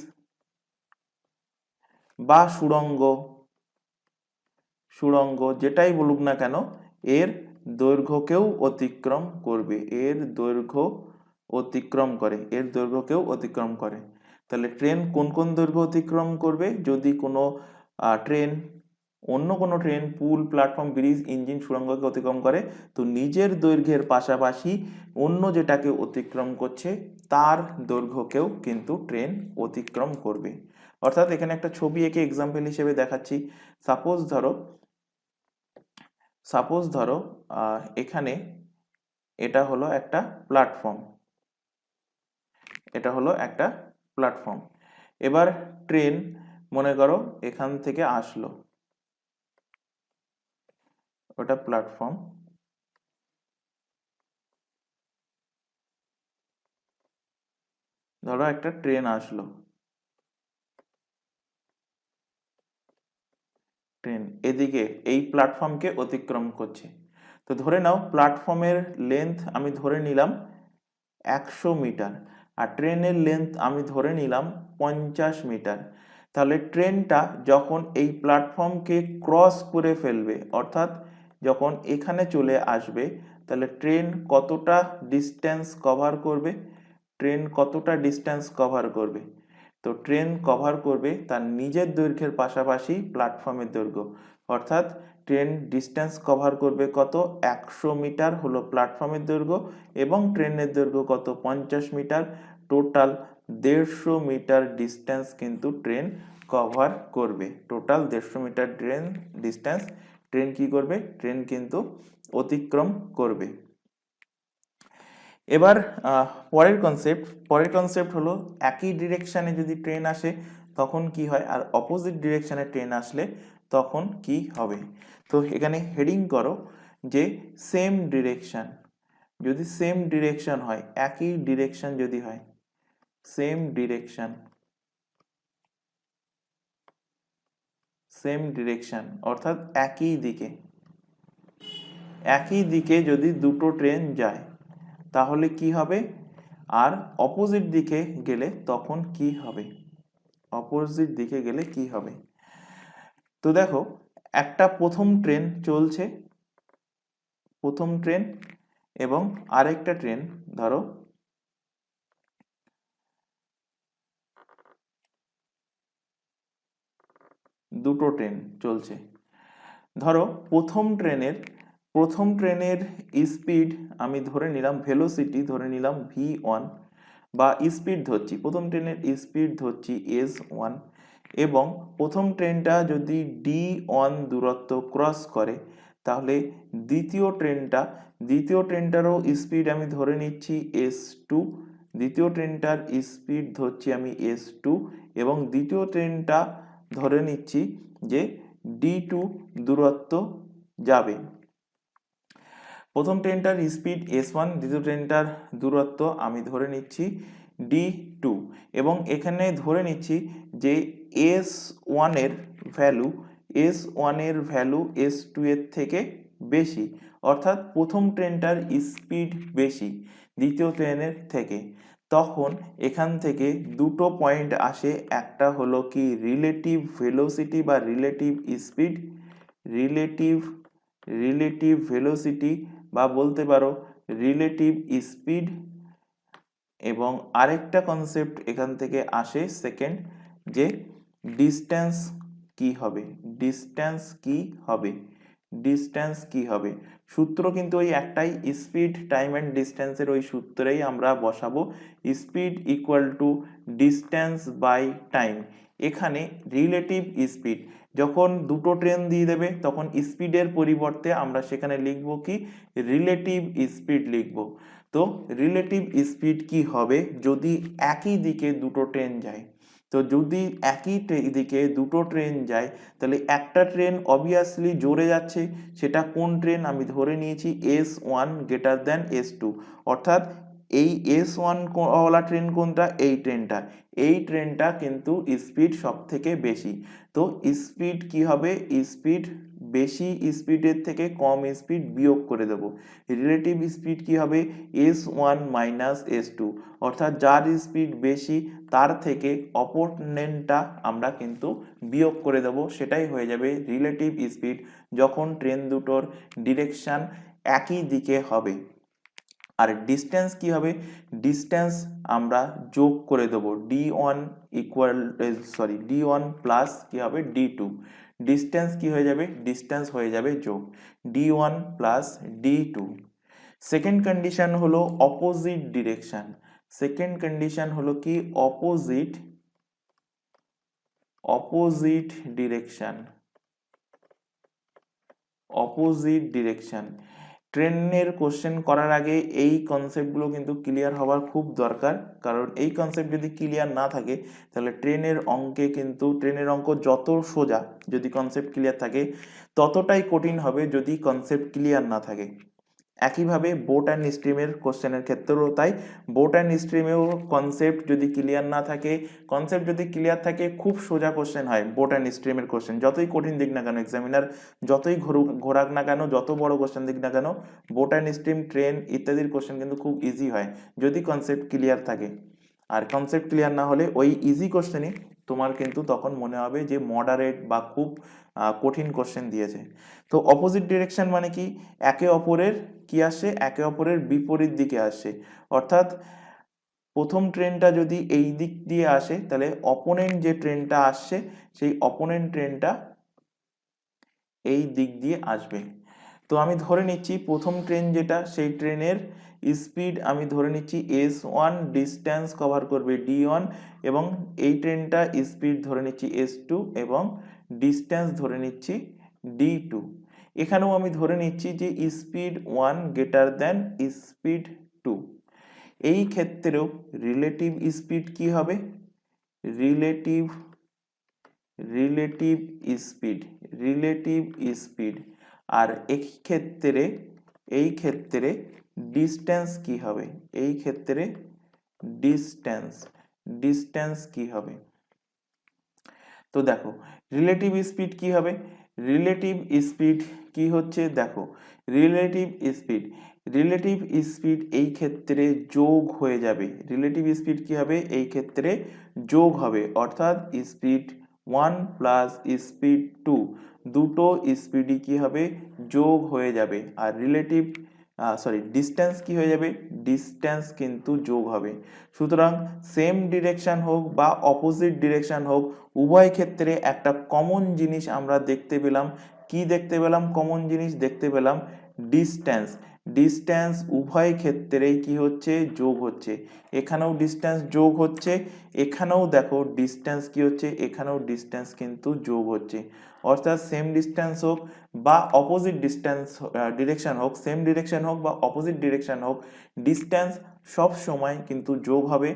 বা সুড়ঙ্গ যেটাই বলুক না কেন, এর দৈর্ঘ্যকেও অতিক্রম করবে, এর দৈর্ঘ্যকেও অতিক্রম করে। তাহলে ট্রেন কোন কোন দৈর্ঘ্য অতিক্রম করবে, যদি কোনো অন্য কোনো ট্রেন পুল, প্ল্যাটফর্ম, ব্রিজ, ইঞ্জিন, সুড়ঙ্গকে অতিক্রম করে, তো নিজের দৈর্ঘ্যের পাশাপাশি অন্য যেটাকে অতিক্রম করছে তার দৈর্ঘ্যকেও কিন্তু ট্রেন অতিক্রম করবে। অর্থাৎ এখানে একটা ছবি এঁকে এক্সাম্পল হিসেবে দেখাচ্ছি। সাপোজ ধরো এখানে এটা হলো একটা প্ল্যাটফর্ম, এবার ট্রেন মনে করো এখান থেকে আসলো, ওটা প্ল্যাটফর্ম, ধরো একটা ট্রেন আসলো, ট্রেন এদিকে এই প্ল্যাটফর্মকে অতিক্রম করছে, তো ধরে নাও প্ল্যাটফর্মের লেন্থ আমি ধরে নিলাম 100 মিটার, আর ট্রেনের লেন্থ আমি ধরে নিলাম 50 মিটার। তাহলে ট্রেনটা যখন এই প্ল্যাটফর্মকে ক্রস করে ফেলবে, অর্থাৎ যখন এখানে চলে আসবে, তাহলে ট্রেন কতটা ডিস্টেন্স কভার করবে, তো ট্রেন কভার করবে তার নিজের দৈর্ঘ্যের পাশাপাশি প্ল্যাটফর্মের দৈর্ঘ্য, অর্থাৎ ট্রেন ডিস্টেন্স কভার করবে কত, 100 মিটার হলো প্ল্যাটফর্মের দৈর্ঘ্য, এবং ট্রেনের দৈর্ঘ্য কত, 50 মিটার, টোটাল 150 মিটার ডিস্টেন্স কিন্তু ট্রেন কভার করবে, টোটাল 150 মিটার ডিস্টেন্স ট্রেন কি করবে, ট্রেন কিন্তু অতিক্রম করবে। এবার পরের কনসেপ্ট হলো একই ডিরেকশানে যদি ট্রেন আসে তখন কি হয়, আর অপোজিট ডিরেকশানে ট্রেন আসলে তখন কি হবে। তো এখানে হেডিং করো যে সেম ডিরেকশান। যদি সেম ডিরেকশান হয়, একই ডিরেকশান যদি হয়, সেম ডিরেকশান অর্থাৎ একই দিকে যদি দুটো ট্রেন যায় তাহলে কি হবে, আর অপোজিট দিকে গেলে তখন কি হবে, তো দেখো একটা প্রথম ট্রেন চলছে, এবং আরেকটা ট্রেন, ধরো দুটো ট্রেন চলছে। ধরো প্রথম ট্রেনের স্পিড আমি ধরে নিলাম, ভেলোসিটি ধরে নিলাম v1, বা স্পিড ধরছি, প্রথম ট্রেনের স্পিড ধরছি s1, এবং প্রথম ট্রেনটা যদি d1 দূরত্ব ক্রস করে তাহলে দ্বিতীয় ট্রেনটারও স্পিড আমি ধরে নিচ্ছি s2, দ্বিতীয় ট্রেনটার স্পিড ধরছি আমি s2, এবং দ্বিতীয় ট্রেনটা ধরে নিচ্ছি যে d2 দূরত্ব যাবে। প্রথম ট্রেনটার স্পিড s1, দ্বিতীয় ট্রেনটার দূরত্ব আমি ধরে নিচ্ছি d2, এবং এখানে ধরে নিচ্ছি যে s1 এর ভ্যালু s2 এর থেকে বেশি, অর্থাৎ প্রথম ট্রেনটার স্পিড বেশি দ্বিতীয় ট্রেনের থেকে। তখন এখান থেকে দুটো পয়েন্ট আসে, একটা হলো কি রিলেটিভ ভেলোসিটি বা রিলেটিভ স্পিড, রিলেটিভ ভেলোসিটি বা বলতে পারো রিলেটিভ স্পিড, এবং আরেকটা কনসেপ্ট এখান থেকে আসে সেকেন্ড, যে ডিস্টেন্স কি হবে। সূত্র কিন্তু ওই একটাই, স্পিড টাইম অ্যান্ড ডিস্টেন্সের ওই সূত্রেই আমরা বসাবো, speed equal to distance by time. এখানে রিলেটিভ স্পিড, যখন দুটো ট্রেন দিয়ে দেবে তখন স্পিডের পরিবর্তে আমরা সেখানে লিখব কি রিলেটিভ স্পিড লিখব। তো রিলেটিভ স্পিড কি হবে যদি একই দিকে দুটো ট্রেন যায়, তো যদি একই দিকে দুটো ট্রেন যায় তাহলে একটা ট্রেন অবভিয়াসলি জোরে যাচ্ছে, সেটা কোন ট্রেন আমি ধরে নিয়েছি s1 গ্রেটার দ্যান s2, অর্থাৎ এই s1 ওয়ালা ট্রেন কোনটা, এই ট্রেনটা কিন্তু স্পিড সব থেকে বেশি। তো স্পিড কি হবে, স্পিড বেশি স্পিডের থেকে কম স্পিড বিয়োগ করে দেব, রিলেটিভ স্পিড কি হবে s1 মাইনাস s2, অর্থাৎ যার স্পিড বেশি তার থেকে অপোনেন্টটা আমরা কিন্তু বিয়োগ করে দেব, সেটাই হয়ে যাবে রিলেটিভ স্পিড যখন ট্রেন দুটোর ডিরেকশন একই দিকে হবে। আর ডিস্টেন্স কি হবে, ডিস্টেন্স আমরা যোগ করে দেবো d1 d1 প্লাস কি হবে d2, ডিস্টেন্স কি হয়ে যাবে, ডিস্টেন্স হয়ে যাবে যোগ d1 plus d2। Second condition হলো অপোজিট ডিরেকশন, কি অপোজিট ডিরেকশন। ট্রেনের কোশ্চেন করার আগে এই কনসেপ্টগুলো কিন্তু ক্লিয়ার হওয়ার খুব দরকার, কারণ এই কনসেপ্ট যদি ক্লিয়ার না থাকে তাহলে ট্রেনের অঙ্ক যত সোজা, যদি কনসেপ্ট ক্লিয়ার থাকে ততটাই কঠিন হবে যদি কনসেপ্ট ক্লিয়ার না থাকে। একইভাবে বোট অ্যান্ড স্ট্রিমের কোশ্চেনের ক্ষেত্রেও তাই, বোট অ্যান্ড স্ট্রিমেও কনসেপ্ট যদি ক্লিয়ার না থাকে, খুব সোজা কোশ্চেন হয় বোট অ্যান্ড স্ট্রিমের কোশ্চেন, যতই কঠিন দিক না কেন এক্সামিনার, যতই ঘোরাক না কেন, যত বড় কোশ্চেন দিক না কেন, বোট অ্যান্ড স্ট্রিম, ট্রেন ইত্যাদির কোশ্চেন কিন্তু খুব ইজি হয় যদি কনসেপ্ট ক্লিয়ার থাকে। আর কনসেপ্ট ক্লিয়ার না হলে ওই ইজি কোশ্চেনই তোমার কিন্তু তখন মনে হবে যে মডারেট বা খুব কঠিন কোশ্চেন দিয়েছে। তো অপোজিট ডিরেকশন মানে কি, একে অপরের বিপরীত দিকে আসে, অর্থাৎ প্রথম ট্রেনটা যদি এই দিক দিয়ে আসে তাহলে অপোনেন্ট যে ট্রেনটা আসছে সেই অপোনেন্ট ট্রেনটা এই দিক দিয়ে আসবে। তো আমি ধরে নিচ্ছি প্রথম ট্রেন যেটা, সেই ট্রেনের স্পিড আমি ধরে নিচ্ছি s1, ডিস্টেন্স কভার করবে d1, এবং এই ট্রেনটা স্পিড ধরে নিচ্ছি s2 এবং ডিস্টেন্স ধরে নিচ্ছি d2। এখানেও আমি ধরে নিচ্ছি যে স্পিড 1 গ্রেটার দ্যান স্পিড 2। এই ক্ষেত্রেও রিলেটিভ স্পিড কি হবে, রিলেটিভ স্পিড। আর এই ক্ষেত্রে ডিস্টেন্স কি হবে, এই ক্ষেত্রে ডিস্টেন্স কি হবে। তো দেখো রিলেটিভ স্পিড কি হবে, রিলেটিভ স্পিড কি হচ্ছে, দেখো রিলেটিভ স্পিড এই ক্ষেত্রে যোগ হয়ে যাবে, রিলেটিভ স্পিড কি হবে, এই ক্ষেত্রে যোগ হবে, অর্থাৎ স্পিড 1 প্লাস স্পিড 2 দুটো স্পিডই কি হবে, যোগ হয়ে যাবে। আর ডিস্টেন্স কি হয়ে যাবে, ডিস্টেন্স কিন্তু যোগ হবে। সুতরাং সেম ডিরেকশন হোক বা অপোজিট ডিরেকশন হোক, উভয় ক্ষেত্রে একটা কমন জিনিস আমরা দেখতে পেলাম। কি দেখতে পেলাম, কমন জিনিস দেখতে পেলাম, ডিস্টেন্স উভয় ক্ষেত্রেই কি হচ্ছে, যোগ হচ্ছে। এখানেও ডিস্টেন্স যোগ হচ্ছে, এখানেও দেখো ডিস্টেন্স কি হচ্ছে, এখানেও ডিস্টেন্স কিন্তু যোগ হচ্ছে। অর্থাৎ সেম ডিস্টেন্স হোক বা অপোজিট ডিরেকশন হোক, সেম ডিরেকশন হোক বা অপোজিট ডিরেকশন হোক, ডিস্টেন্স সব সময় কিন্তু যোগ হবে।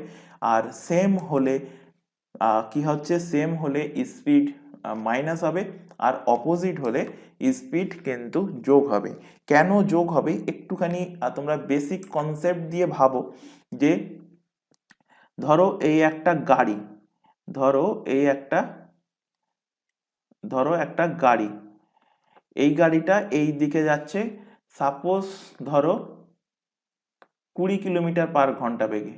আর সেম হলে কি হচ্ছে, সেম হলে স্পিড মাইনাস হবে, আর অপোজিট হলে স্পিড কিন্তু যোগ হবে। কেন যোগ হবে একটুখানি তোমরা বেসিক কনসেপ্ট দিয়ে ভাবো, যে ধরো এই একটা গাড়ি, ধরো একটা গাড়ি, এই গাড়িটা এই দিকে যাচ্ছে, সাপোজ ধরো 20 কিলোমিটার পার ঘন্টা বেগে,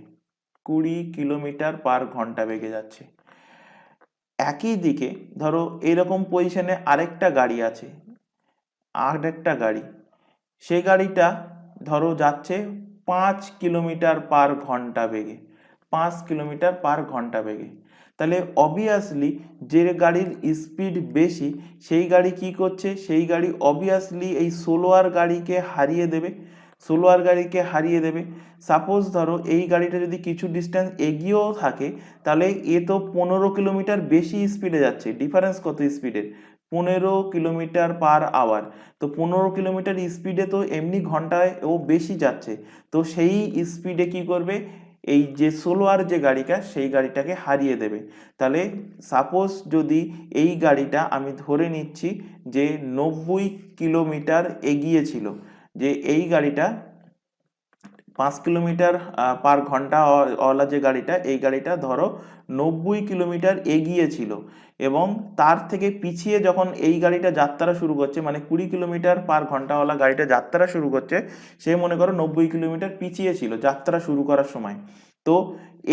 20 কিলোমিটার পার ঘন্টা বেগে যাচ্ছে। একই দিকে ধরো এরকম পজিশনে আরেকটা গাড়ি আছে, সেই গাড়িটা ধরো যাচ্ছে 5 কিলোমিটার পার ঘন্টা বেগে, 5 কিলোমিটার পার ঘন্টা বেগে। তাহলে অবভিয়াসলি যে গাড়ির স্পিড বেশি সেই গাড়ি কি করছে, সেই গাড়ি অবভিয়াসলি এই স্লোয়ার গাড়িকে হারিয়ে দেবে। সাপোজ ধরো এই গাড়িটা যদি কিছু ডিস্টেন্স এগিয়েও থাকে, তাহলে এ তো 15 কিলোমিটার বেশি স্পিডে যাচ্ছে। ডিফারেন্স কত স্পিডের, 15 কিলোমিটার পার আওয়ার। তো 15 কিলোমিটার স্পিডে তো এমনি ঘন্টায় ও বেশি যাচ্ছে, তো সেই স্পিডে কি করবে, এই যে স্লোয়ার যে গাড়িটা সেই গাড়িটাকে হারিয়ে দেবে। তাহলে সাপোজ যদি এই গাড়িটা আমি ধরে নিচ্ছি যে 90 কিলোমিটার এগিয়ে ছিল, যে এই গাড়িটা 5 কিলোমিটার পার ঘন্টা ওয়ালা যে গাড়িটা, এই গাড়িটা ধরো 90 কিলোমিটার এগিয়ে ছিল, এবং তার থেকে পিছিয়ে যখন এই গাড়িটা যাত্রা শুরু করছে, মানে 20 কিলোমিটার পার ঘন্টাওয়ালা গাড়িটা যাত্রা শুরু করছে, সে মনে করো 90 কিলোমিটার পিছিয়ে ছিল যাত্রা শুরু করার সময়। তো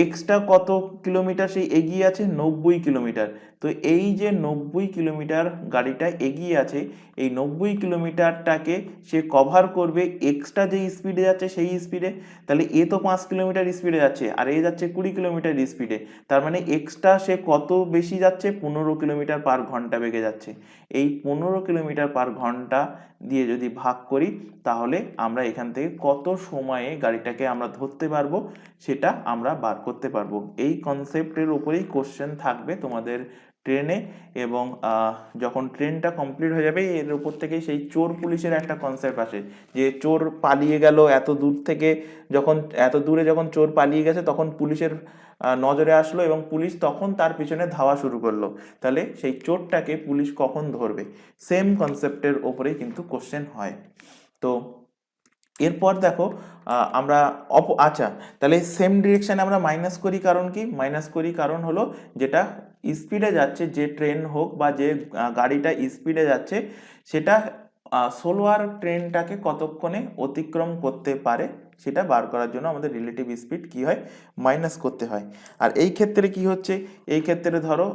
এক্সট্রা কত কিলোমিটার সেই এগিয়ে আছে, 90 কিলোমিটার। তো এই যে 90 কিলোমিটার গাড়িটা এগিয়ে আছে, এই 90 কিলোমিটারটাকে সে কভার করবে এক্সট্রা যে স্পিডে যাচ্ছে সেই স্পিডে। তাহলে এ তো 5 কিলোমিটার স্পিডে যাচ্ছে, আর এ যাচ্ছে 20 কিলোমিটার স্পিডে। তার মানে এক্সট্রা সে কত বেশি যাচ্ছে, 15 কিলোমিটার পার ঘন্টা বেগে যাচ্ছে। এই 15 কিলোমিটার পার ঘন্টা দিয়ে যদি ভাগ করি, তাহলে আমরা এখান থেকে কত সময়ে গাড়িটাকে আমরা ধরতে পারবো সেটা আমরা বার করতে পারবো। এই কনসেপ্টের উপরেই কোশ্চেন থাকবে তোমাদের ট্রেনে, এবং যখন ট্রেনটা কমপ্লিট হয়ে যাবে এর উপর থেকেই সেই চোর পুলিশের একটা কনসেপ্ট আসে, যে চোর পালিয়ে গেল এত দূর থেকে, এত দূরে যখন চোর পালিয়ে গেছে তখন পুলিশের নজরে আসলো, এবং পুলিশ তখন তার পিছনে ধাওয়া শুরু করলো। তাহলে সেই চোরটাকে পুলিশ কখন ধরবে, সেম কনসেপ্টের ওপরেই কিন্তু কোশ্চেন হয়। তো এরপর দেখো আমরা আচ্ছা, তাহলে সেম ডিরেকশনে আমরা মাইনাস করি, কারণ কি মাইনাস করি, কারণ হলো যেটা স্পিডে যাচ্ছে, যে ট্রেন হোক বা যে গাড়িটা স্পিডে যাচ্ছে, সেটা স্লোয়ার ট্রেনটাকে কতক্ষণে অতিক্রম করতে পারে সেটা বার করার জন্য আমাদের রিলেটিভ স্পিড কি হয়, মাইনাস করতে হয়। আর এই ক্ষেত্রে কি হচ্ছে, এই ক্ষেত্রে ধরো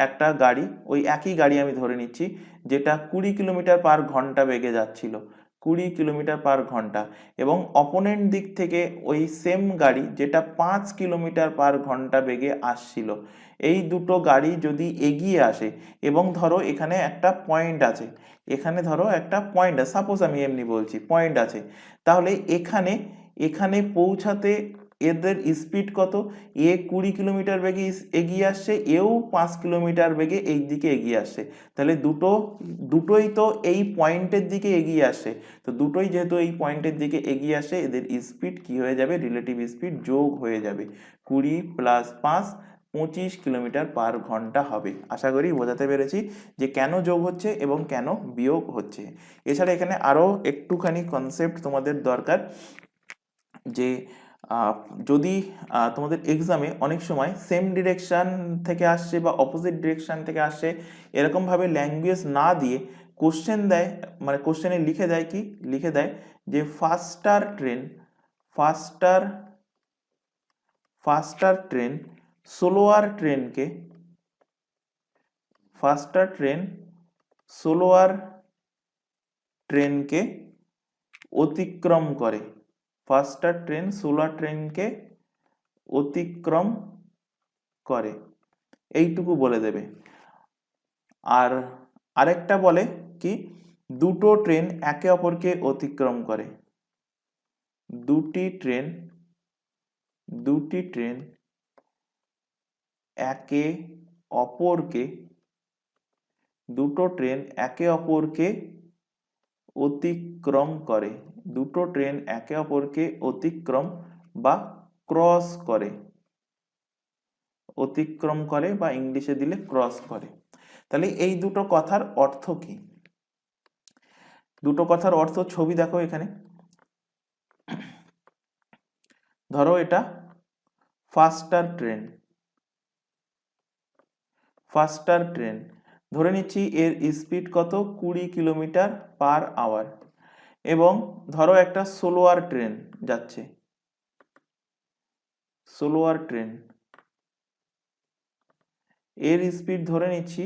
একটা গাড়ি, ওই একই গাড়ি আমি ধরে নিচ্ছি, যেটা 20 কিলোমিটার পার ঘন্টা বেগে যাচ্ছিল, 20 কিলোমিটার পার ঘন্টা, এবং অপোনেন্ট দিক থেকে ওই সেম গাড়ি যেটা 5 কিলোমিটার পার ঘন্টা বেগে আসছিল। এই দুটো গাড়ি যদি এগিয়ে আসে, এবং ধরো এখানে একটা পয়েন্ট আছে, সাপোজ আমি এমনি বলছি পয়েন্ট আছে, তাহলে এখানে পৌঁছাতে এদের স্পিড কত, এ 20 কিলোমিটার বেগে এগিয়ে আসছে, এও 5 কিলোমিটার বেগে এই দিকে এগিয়ে আসছে, তাহলে দুটোই তো এই পয়েন্টের দিকে এগিয়ে আসে, তো দুটোই যেহেতু এই পয়েন্টের দিকে এগিয়ে আসে, এদের স্পিড কি হয়ে যাবে, রিলেটিভ স্পিড যোগ হয়ে যাবে, 20 + 5 25 কিলোমিটার পার ঘন্টা হবে। আশা করি বোঝাতে পেরেছি যে কেন যোগ হচ্ছে এবং কেন বিয়োগ হচ্ছে। এছাড়া এখানে আরও একটুখানি কনসেপ্ট তোমাদের দরকার, যে যদি তোমাদের এক্সামে অনেক সময় সেম ডিরেকশন থেকে আসছে বা অপোজিট ডিরেকশন থেকে আসছে, এরকমভাবে ল্যাঙ্গুয়েজ না দিয়ে কোশ্চেন দেয়, মানে কোশ্চেনে লিখে দেয় কি, লিখে দেয় যে ফাস্টার ট্রেন স্লোয়ার ট্রেনকে অতিক্রম করে, ফাস্টার ট্রেন সোলার ট্রেনকে অতিক্রম করে, এইটুকু বলে দেবে। আর আরেকটা বলে কি, দুটো ট্রেন একে অপরকে অতিক্রম করে, দুটি ট্রেন একে অপরকে, দুটো ট্রেন একে অপরকে অতিক্রম করে, দুটো ট্রেন একে অপরকে অতিক্রম বা ক্রস করে, অতিক্রম করে বা ইংলিশে দিলে ক্রস করে। তাহলে এই দুটো কথার অর্থ কি, দুটো কথার অর্থ ছবি দেখো এখানে, ধরো এটা ফাস্টার ট্রেন, ধরে নিচ্ছি এর স্পিড কত, 20 কিলোমিটার পার আওয়ার, এবং ধরো একটা স্লোয়ার ট্রেন যাচ্ছে, স্লোয়ার ট্রেন, এর স্পিড ধরে নিচ্ছি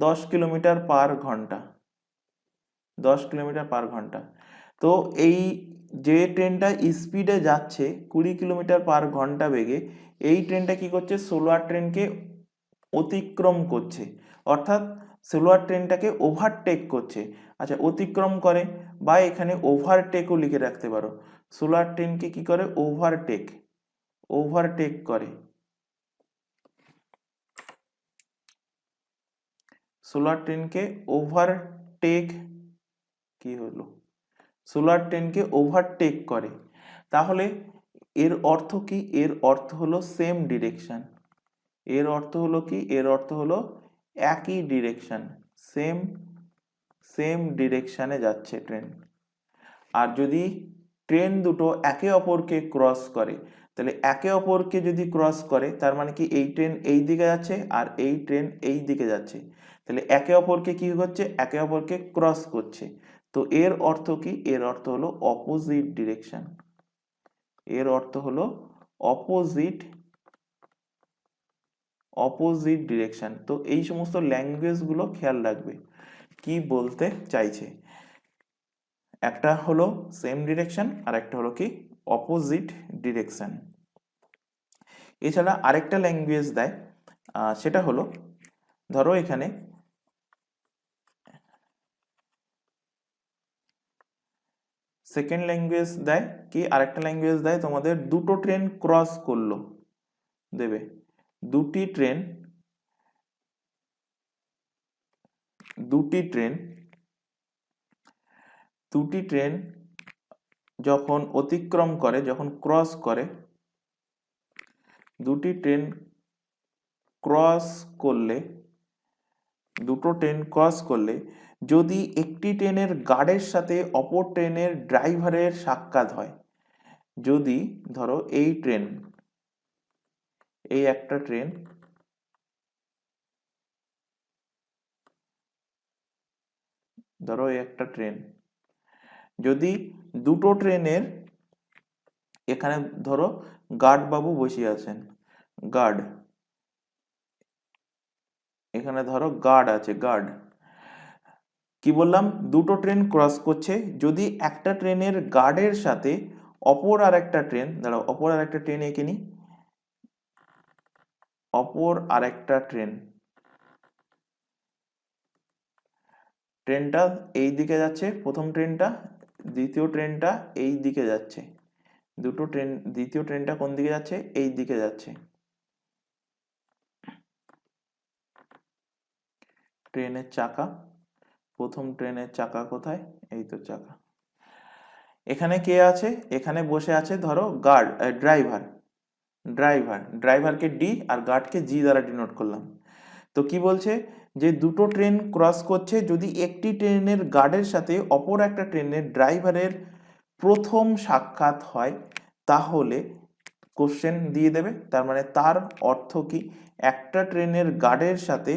10 কিলোমিটার পার ঘন্টা, 10 কিলোমিটার পার ঘন্টা। তো এই যে ট্রেনটা স্পিডে যাচ্ছে 20 কিলোমিটার পার ঘন্টা বেগে, এই ট্রেনটা কি করছে, সোলার ট্রেনকে অতিক্রম করছে, অর্থাৎ সোলার ট্রেনটাকে ওভারটেক করছে। আচ্ছা, অতিক্রম করে, বা এখানে ওভারটেকও লিখে রাখতে পারো, সোলার ট্রেনকে কি করে, ওভারটেক করে, সোলার ট্রেনকে ওভারটেক, কি হলো, সোলার ট্রেনকে ওভারটেক করে। তাহলে এর অর্থ কি, এর অর্থ হলো সেম ডিরেকশন, এর অর্থ হলো কি, এর অর্থ হলো একই ডিরেকশন, সেম ডিরেকশনে যাচ্ছে ট্রেন। আর যদি ট্রেন দুটো একে অপরকে ক্রস করে, তাহলে একে অপরকে যদি ক্রস করে তার মানে কি, এই ট্রেন এই দিকে যাচ্ছে আর এই ট্রেন এই দিকে যাচ্ছে, তাহলে একে অপরকে কি করছে, একে অপরকে ক্রস করছে। তো এর অর্থ কি, এর অর্থ হলো অপোজিট ডিরেকশন, এর অর্থ হলো অপোজিট ডিরেকশন। তো এই সমস্ত ল্যাঙ্গুয়েজগুলো খেয়াল রাখবে কি বলতে চাইছে, একটা হলো সেম ডিরেকশন আর একটা হলো কি অপোজিট ডিরেকশন। এছাড়া আরেকটা ল্যাঙ্গুয়েজ দেয়, সেটা হলো ধরো এখানে সেকেন্ড ল্যাঙ্গুয়েজ দেয় কি, আরেকটা ল্যাঙ্গুয়েজ দেয় তোমাদের, দুটো ট্রেন ক্রস করলো, দেবে দুটি ট্রেন যখন অতিক্রম করে, যখন ক্রস করে, দুটি ট্রেন ক্রস করলে, দুটো ট্রেন ক্রস করলে যদি একটি ট্রেনের গার্ডের সাথে অপর ট্রেনের ড্রাইভারের সাক্ষাৎ হয়, যদি ধরো এই ট্রেন, এই একটা ট্রেন, ধরো এই একটা ট্রেন, যদি দুটো ট্রেনের, এখানে ধরো গার্ড বাবু বসে আছেন, গার্ড, এখানে ধরো গার্ড আছে, গার্ড, কি বললাম, দুটো ট্রেন ক্রস করছে, যদি একটা ট্রেনের গার্ডের সাথে অপর আর একটা ট্রেন, দাঁড়াও অপর আর একটা ট্রেন এঁকে নি, অপর আর একটা ট্রেনটা এই দিকে যাচ্ছে, প্রথম ট্রেনটা, দ্বিতীয় ট্রেনটা এই দিকে যাচ্ছে, দুটো ট্রেন, দ্বিতীয় ট্রেনটা কোন দিকে যাচ্ছে? এই দিকে যাচ্ছে। ট্রেনের চাকা, প্রথম ট্রেনের চাকা কোথায়? এই তো চাকা। এখানে কে আছে? এখানে বসে আছে ধরো গার্ড, ড্রাইভার। ড্রাইভারকে ডি আর গার্ডকে জি দ্বারা ডিনোট করলাম। তো কি বলছে যে দুটো ট্রেন ক্রস করছে, যদি একটি ট্রেনের গার্ডের সাথে অপর একটা ট্রেনের ড্রাইভারের প্রথম সাক্ষাৎ হয় তাহলে কোশ্চেন দিয়ে দেবে। তার মানে তার অর্থ কি? একটা ট্রেনের গার্ডের সাথে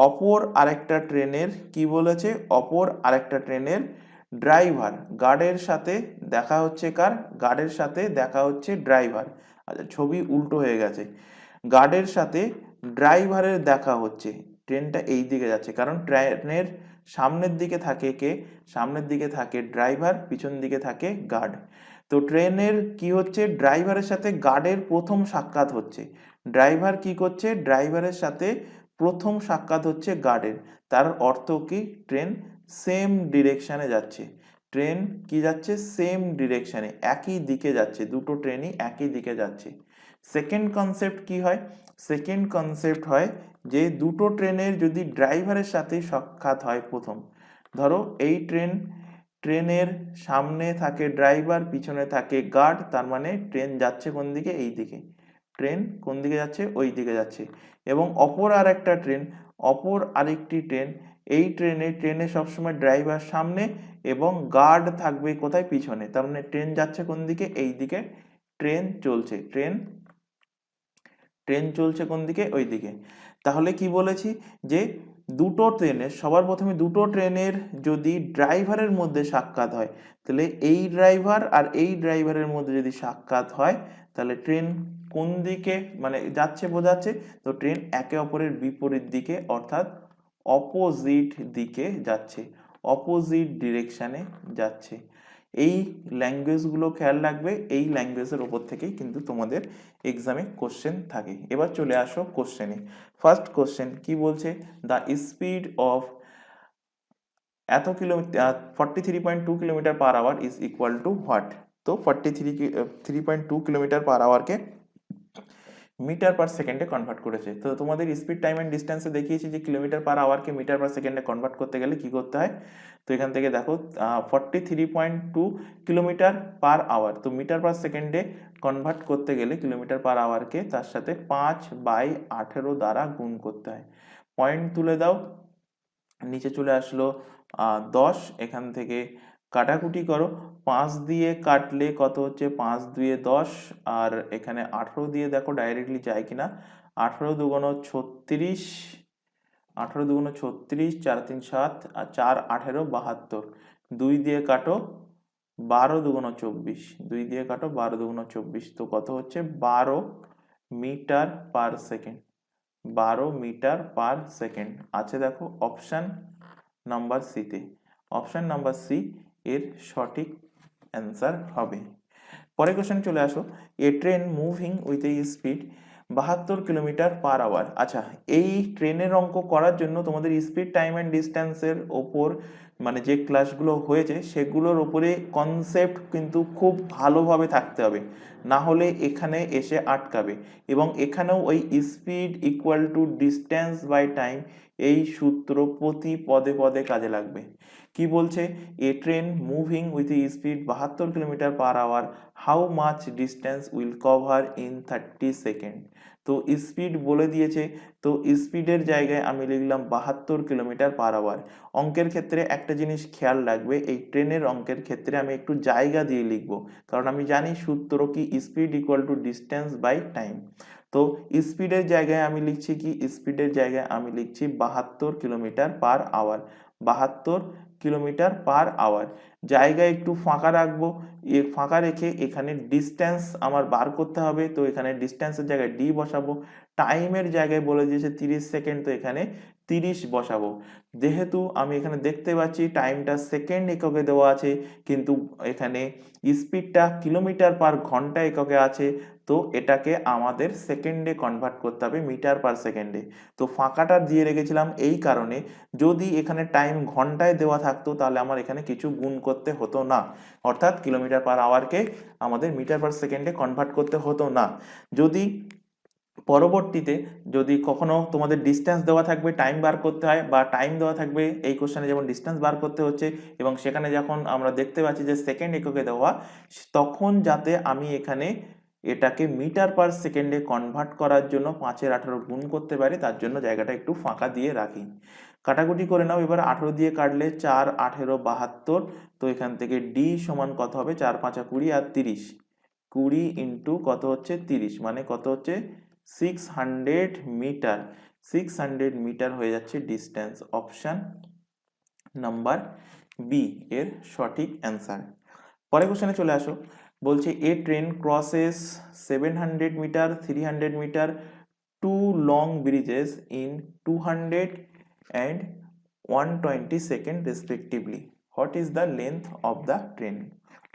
অপর আরেকটা ট্রেনের কি বলেছে? অপর আরেকটা ট্রেনের ড্রাইভার, গার্ডের সাথে দেখা হচ্ছে কার? গার্ডের সাথে দেখা হচ্ছে ড্রাইভার। আচ্ছা, ছবি উল্টো হয়ে গেছে। গার্ডের সাথে ড্রাইভারের দেখা হচ্ছে, ট্রেনটা এই দিকে যাচ্ছে, কারণ ট্রেনের সামনের দিকে থাকে কে? সামনের দিকে থাকে ড্রাইভার, পিছন দিকে থাকে গার্ড। তো ট্রেনের কি হচ্ছে? ড্রাইভারের সাথে গার্ডের প্রথম সাক্ষাৎ হচ্ছে। ড্রাইভার কি করছে? ড্রাইভারের সাথে প্রথম সাক্ষাৎ হচ্ছে গার্ডের। তার অর্থ কি? ট্রেন সেম ডিরেকশনে যাচ্ছে। ট্রেন কি যাচ্ছে? সেম ডিরেকশনে, একই দিকে যাচ্ছে, দুটো ট্রেনই একই দিকে যাচ্ছে। সেকেন্ড কনসেপ্ট কি হয়? সেকেন্ড কনসেপ্ট হয় যে দুটো ট্রেনের যদি ড্রাইভারের সাথে সাক্ষাৎ হয় প্রথম, ধরো এই ট্রেনের সামনে থাকে ড্রাইভার, পিছনে থাকে গার্ড, তার মানে ট্রেন যাচ্ছে কোন দিকে? এই দিকে। ট্রেন কোন দিকে যাচ্ছে? ওই দিকে যাচ্ছে। এবং অপর আরেকটি ট্রেন, এই ট্রেনে সবসময় ড্রাইভার সামনে এবং গার্ড থাকবে কোথায়? পিছনে। তার মানে ট্রেন যাচ্ছে কোন দিকে? এই দিকে। ট্রেন চলছে কোন দিকে? ওই দিকে। তাহলে কি বলেছি যে দুটো ট্রেনের, সবার প্রথমে দুটো ট্রেনের যদি ড্রাইভারের মধ্যে সাক্ষাৎ হয়, তাহলে এই ড্রাইভার আর এই ড্রাইভারের মধ্যে যদি সাক্ষাৎ হয় তাহলে ট্রেন কোন দিকে মানে যাচ্ছে বোঝাচ্ছে। তো ট্রেন একে অপরের বিপরীত দিকে অর্থাৎ অপোজিট দিকে যাচ্ছে, অপোজিট ডিরেকশনে যাচ্ছে। এই ল্যাঙ্গুয়েজগুলো খেয়াল রাখবে, এই ল্যাঙ্গুয়েজের ওপর থেকেই কিন্তু তোমাদের এক্সামে কোশ্চেন থাকে। এবার চলে আসো কোশ্চেনে। ফার্স্ট কোশ্চেন কি বলছে? দ্য স্পিড অফ এত kilometre 43.2 kilometre per hour is equal to what? তো 3.2 কিলোমিটার পার আওয়ারকে মিটার পার সেকেন্ডে কনভার্ট করেছে। তো তোমাদের স্পিড, টাইম অ্যান্ড ডিস্টেন্সে দেখিয়েছি যে কিলোমিটার পার আওয়ারকে মিটার পার সেকেন্ডে কনভার্ট করতে গেলে কি করতে হয়। তো এখান থেকে দেখো 43.2 কিলোমিটার পার আওয়ার, তো মিটার পার সেকেন্ডে কনভার্ট করতে গেলে কিলোমিটার পার আওয়ারকে তার সাথে 5/18 দ্বারা গুণ করতে হয়। পয়েন্ট তুলে দাও, নিচে চলে আসলো 10। এখান থেকে কাটাকুটি করো, 5 দিয়ে কাটলে কত হচ্ছে? 5×2 = 10, আর এখানে 18 দিয়ে দেখো ডাইরেক্টলি যায় কিনা। 18×2 = 36, 18×2 = 36, 4×3 = 7, আর 4×18 = 72। 2 দিয়ে কাটো, 12×2 = 24, 2 দিয়ে কাটো, 12×2 = 24, তো কত হচ্ছে? 12 metre per second. 12 metre per second আছে দেখো অপশন নাম্বার সিতে। অপশন নাম্বার সি এর সঠিক অ্যান্সার হবে। পরের কোশ্চেন চলে আসো। A train moving with a speed 72 kilometre per hour. আচ্ছা, এই ট্রেনের অঙ্ক করার জন্য তোমাদের স্পিড, টাইম অ্যান্ড ডিস্টেন্সের ওপর মানে যে ক্লাসগুলো হয়েছে সেগুলোর ওপরে কনসেপ্ট কিন্তু খুব ভালোভাবে থাকতে হবে, না হলে এখানে এসে আটকাবে। এবং এখানেও ওই speed equal to distance by time, এই সূত্র প্রতি পদে পদে কাজে লাগবে। কি বলছে? A train moving with a speed 72 kilometre per hour, how much distance will cover in 30 second. তো স্পিড বলে দিয়েছে, তো স্পিডের জায়গায় আমি লিখলাম 72 কিলোমিটার পার আওয়ার। অঙ্কের ক্ষেত্রে একটা জিনিস খেয়াল রাখবে, এই ট্রেনের অঙ্কের ক্ষেত্রে আমি একটু জায়গা দিয়ে লিখবো, কারণ আমি জানি সূত্র কি? Speed equal to distance by time. তো স্পিডের জায়গায় আমি লিখছি কি? স্পিডের জায়গায় আমি লিখছি 72 kilometre per hour. 72 kilometre per hour. জায়গায় একটু ফাঁকা রাখবো, ফাঁকা রেখে এখানে ডিস্টেন্স আমার বার করতে হবে, তো এখানে ডিস্টেন্সের জায়গায় ডি বসাবো। টাইমের জায়গায় বলে দিয়েছে 30 সেকেন্ড, তো এখানে 30 বসাবো। যেহেতু আমি এখানে দেখতে পাচ্ছি টাইমটা সেকেন্ড এককে দেওয়া আছে, কিন্তু এখানে স্পিডটা কিলোমিটার পার ঘন্টা এককে আছে, তো তো এটাকে আমাদের সেকেন্ডে কনভার্ট করতে হবে মিটার পার সেকেন্ডে। তো ফাঁকাটা দিয়ে রেখেছিলাম এই কারণে, যদি এখানে টাইম ঘন্টায় দেওয়া থাকতো তাহলে আমার এখানে কিছু গুণ করতে হতো না, অর্থাৎ কিলোমিটার পার আওয়ারকে আমাদের মিটার পার সেকেন্ডে কনভার্ট করতে হতো না। যদি পরবর্তীতে যদি কখনো তোমাদের ডিস্টেন্স দেওয়া থাকবে, টাইম বার করতে হয়, বা টাইম দেওয়া থাকবে এই কোশ্চেনে যেমন ডিস্টেন্স বার করতে হচ্ছে, এবং সেখানে যখন আমরা দেখতে পাচ্ছি যে সেকেন্ড এককে দেওয়া, তখন যাতে আমি এখানে এটাকে মিটার পার সেকেন্ডে কনভার্ট করার জন্য 5-18 গুণ করতে পারি, তার জন্য জায়গাটা একটু ফাঁকা দিয়ে রাখি। কাটাকুটি করে নাও এবার। 18 দিয়ে কাটলে 4 18 72। তো এখান থেকে ডি সমান কত হবে, 4 5 20 আর 30, 20 ইন্টু কত হচ্ছে 30, মানে কত হচ্ছে 600 মিটার। 600 মিটার হয়ে যাচ্ছে ডিস্টেন্স। অপশন নাম্বার বি এর সঠিক অ্যান্সার। পরের কোশ্চেনে চলে আসো। বলছে a train crosses 700 metre, 300 metre, two long bridges in 200 and 120 second respectively. What is the length of the train?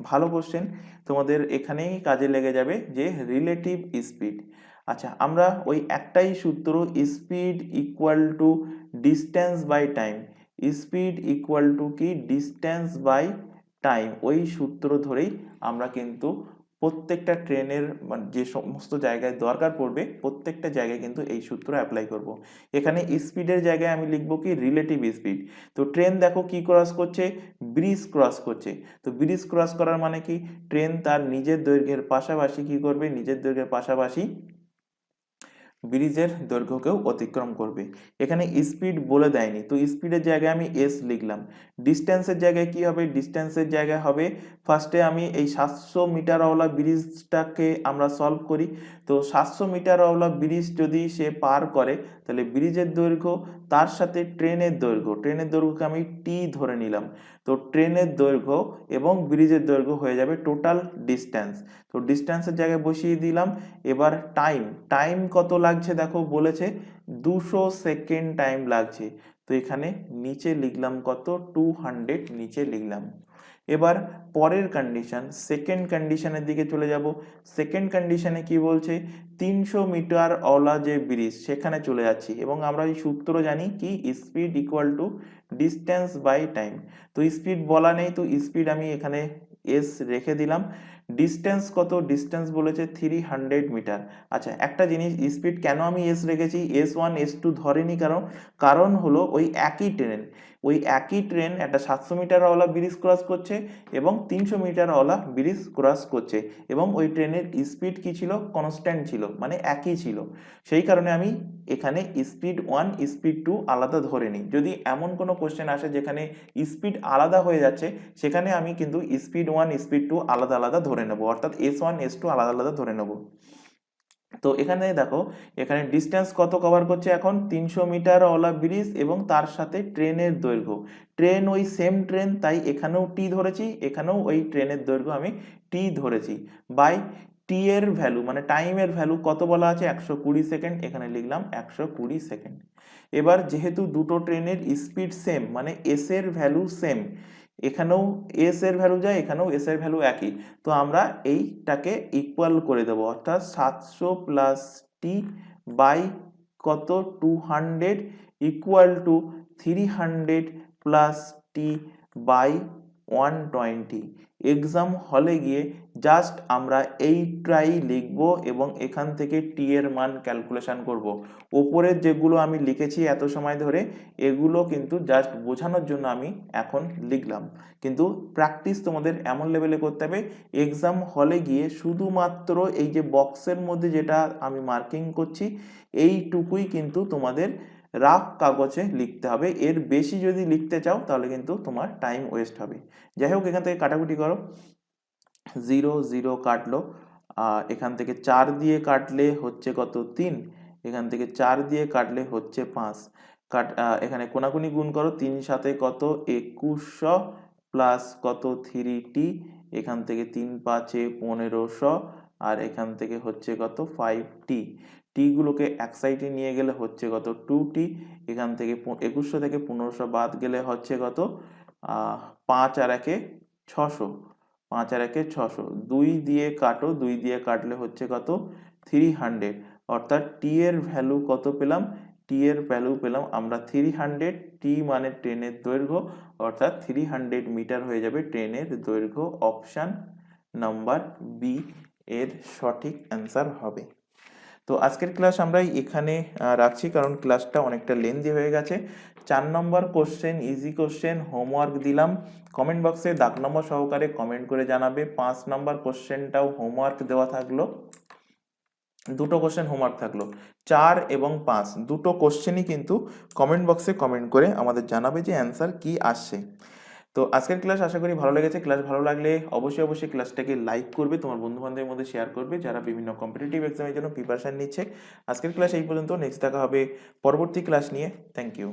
ভালো কোশ্চেন, তোমাদের এখানেই কাজে লেগে যাবে যে রিলেটিভ স্পিড। আচ্ছা, আমরা ওই একটাই সূত্র, speed equal to distance by time, speed equal to কি ডিস্টেন্স বাই টাইম, ওই সূত্র ধরেই আমরা কিন্তু প্রত্যেকটা ট্রেনের যে সমস্ত জায়গায় দরকার পড়বে প্রত্যেকটা জায়গায় কিন্তু এই সূত্র অ্যাপ্লাই করব। এখানে স্পিডের জায়গায় আমি লিখবো কি রিলেটিভ স্পিড। তো ট্রেন দেখো কি ক্রস করছে, ব্রিজ ক্রস করছে। তো ব্রিজ ক্রস করার মানে কি, ট্রেন তার নিজের দৈর্ঘ্যের পাশাপাশি কি করবে, নিজের দৈর্ঘ্যের পাশাপাশি ব্রিজের দৈর্ঘ্যকেও অতিক্রম করবে। এখানে স্পিড বলে দেয়নি, তো স্পিডের জায়গায় আমি এস লিখলাম। ডিস্টেন্সের জায়গায় কি হবে, ডিস্টেন্সের জায়গায় হবে, ফার্স্টে আমি এই 700 মিটার ওয়ালা ব্রিজটাকে আমরা সলভ করি। তো 700 মিটার ওয়ালা ব্রিজ যদি সে পার করে, তাহলে ব্রিজের দৈর্ঘ্য তার সাথে ট্রেনের দৈর্ঘ্যকে আমি টি ধরে নিলাম। তো ট্রেনের দৈর্ঘ্য এবং ব্রিজের দৈর্ঘ্য হয়ে যাবে টোটাল ডিস্টেন্স। তো ডিস্টেন্সের জায়গায় বসিয়ে দিলাম। এবার টাইম কত লাগছে দেখো, বলেছে 200 সেকেন্ড টাইম লাগছে। তো এখানে নিচে লিখলাম কত, 200 নিচে লিখলাম। এবার পরের কন্ডিশন, সেকেন্ড কন্ডিশনের দিকে চলে যাব। সেকেন্ড কন্ডিশনে কি বলছে, 300 মিটার ওলা যে ব্রিজ সেখানে চলে যাচ্ছি, এবং আমরা এই সূত্র জানি কি, speed equal to distance by time. তো স্পিড বলা নেই, তো স্পিড আমি এখানে এস রেখে দিলাম। ডিস্টেন্স কত, ডিস্টেন্স বলেছে 300 মিটার। আচ্ছা, একটা জিনিস, স্পিড কেন আমি এস রেখেছি, S1 S2 ধরেনি, কারণ হলো ওই একই ট্রেন একটা 700 মিটার ওয়ালা ব্রিজ ক্রস করছে এবং 300 মিটার ওয়ালা ব্রিজ ক্রস করছে, এবং ওই ট্রেনের স্পিড কি ছিল, কনস্ট্যান্ট ছিল, মানে একই ছিল। সেই কারণে আমি এখানে স্পিড 1 স্পিড 2 আলাদা ধরে নিই। যদি এমন কোনো কোশ্চেন আসে যেখানে স্পিড আলাদা হয়ে যাচ্ছে, সেখানে আমি কিন্তু স্পিড 1 স্পিড 2 আলাদা আলাদা ধরে নেব, অর্থাৎ S1 S2 আলাদা আলাদা ধরে নেব। তো এখানে দেখো, এখানে ডিস্টেন্স কত কভার করছে এখন, 300 মিটার ওলা ব্রিজ এবং তার সাথে ট্রেনের দৈর্ঘ্য। ট্রেন ওই সেম ট্রেন, তাই এখানেও টি ধরেছি, এখানেও ওই ট্রেনের দৈর্ঘ্য আমি টি ধরেছি, বাই টি এর ভ্যালু মানে টাইমের ভ্যালু কত বলা আছে, 120 সেকেন্ড, এখানে লিখলাম 120 সেকেন্ড। এবার যেহেতু দুটো ট্রেনের স্পিড সেম, মানে এস এর ভ্যালু সেম, এখানেও এস এর ভ্যালু যায়, এখানেও এস এর ভ্যালু একই, তো আমরা এইটাকে ইকুয়াল করে দেবো, অর্থাৎ 700 প্লাস টি বাই কত 200 equal to 300 plus t by 120। Exam হলে গিয়ে জাস্ট আমরা এইটাই লিখব এবং এখান থেকে টি এর মান ক্যালকুলেশন করব। ওপরের যেগুলো আমি লিখেছি এত সময় ধরে, এগুলো কিন্তু জাস্ট বোঝানোর জন্য আমি এখন লিখলাম, কিন্তু প্র্যাকটিস তোমাদের এমন লেভেলে করতে হবে, এক্সাম হলে গিয়ে শুধুমাত্র এই যে বক্সের মধ্যে যেটা আমি মার্কিং করছি এইটুকুই কিন্তু তোমাদের রাফ কাগজে লিখতে হবে। এর বেশি যদি লিখতে চাও তাহলে কিন্তু তোমার টাইম ওয়েস্ট হবে। যাই হোক, এখান থেকে কাটাকুটি করো। 0 0 কাটলো, এখান থেকে 4 দিয়ে কাটলে হচ্ছে কত 3, এখান থেকে 4 দিয়ে কাটলে হচ্ছে 5, এখানে কোনাকুনি গুণ করো, 3 সাথে কত 2100 প্লাস কত 3t, এখান থেকে 3 5 1500, আর এখান থেকে হচ্ছে কত 5t। টি গুলোকে এক সাইডে নিয়ে গেলে হচ্ছে কত 2t, এখান থেকে 2100 থেকে 1500 বাদ গেলে হচ্ছে কত 5 আর 1 600, 5 আর 1 600, 2 দিয়ে কাটো, 2 দিয়ে কাটলে হচ্ছে কত 300, অর্থাৎ টি এর ভ্যালু কত পেলাম, টি এর ভ্যালু পেলাম আমরা 300, টি মানে ট্রেনের দৈর্ঘ্য, অর্থাৎ 300 মিটার হয়ে যাবে ট্রেনের দৈর্ঘ্য। অপশান নাম্বার বি এর সঠিক অ্যান্সার হবে। তো আজকের ক্লাস আমরা এখানে রাখছি, কারণ ক্লাসটা অনেকটা লেন্দি হয়ে গেছে। 4 নম্বর কোশ্চেন, ইজি কোশ্চেন হোমওয়ার্ক দিলাম, কমেন্ট বক্সে দাগ নম্বর সহকারে কমেন্ট করে জানাবে। 5 নম্বর কোশ্চেনটাও হোমওয়ার্ক দেওয়া থাকলো, দুটো কোশ্চেন হোমওয়ার্ক থাকলো। 4 এবং 5 দুটো কোশ্চেনই কিন্তু কমেন্ট বক্সে কমেন্ট করে আমাদের জানাবে যে অ্যান্সার কি আসছে। তো আজকের ক্লাস আশা করি ভালো লেগেছে। ক্লাস ভালো লাগলে অবশ্যই ক্লাসটাকে লাইক করবে, তোমার বন্ধু বান্ধবের মধ্যে শেয়ার করবে যারা বিভিন্ন কম্পিটিটিভ এক্সামের জন্য প্রিপারেশন নিচ্ছে। আজকের ক্লাস এই পর্যন্ত, নেক্সট দেখা হবে পরবর্তী ক্লাস নিয়ে। Thank you.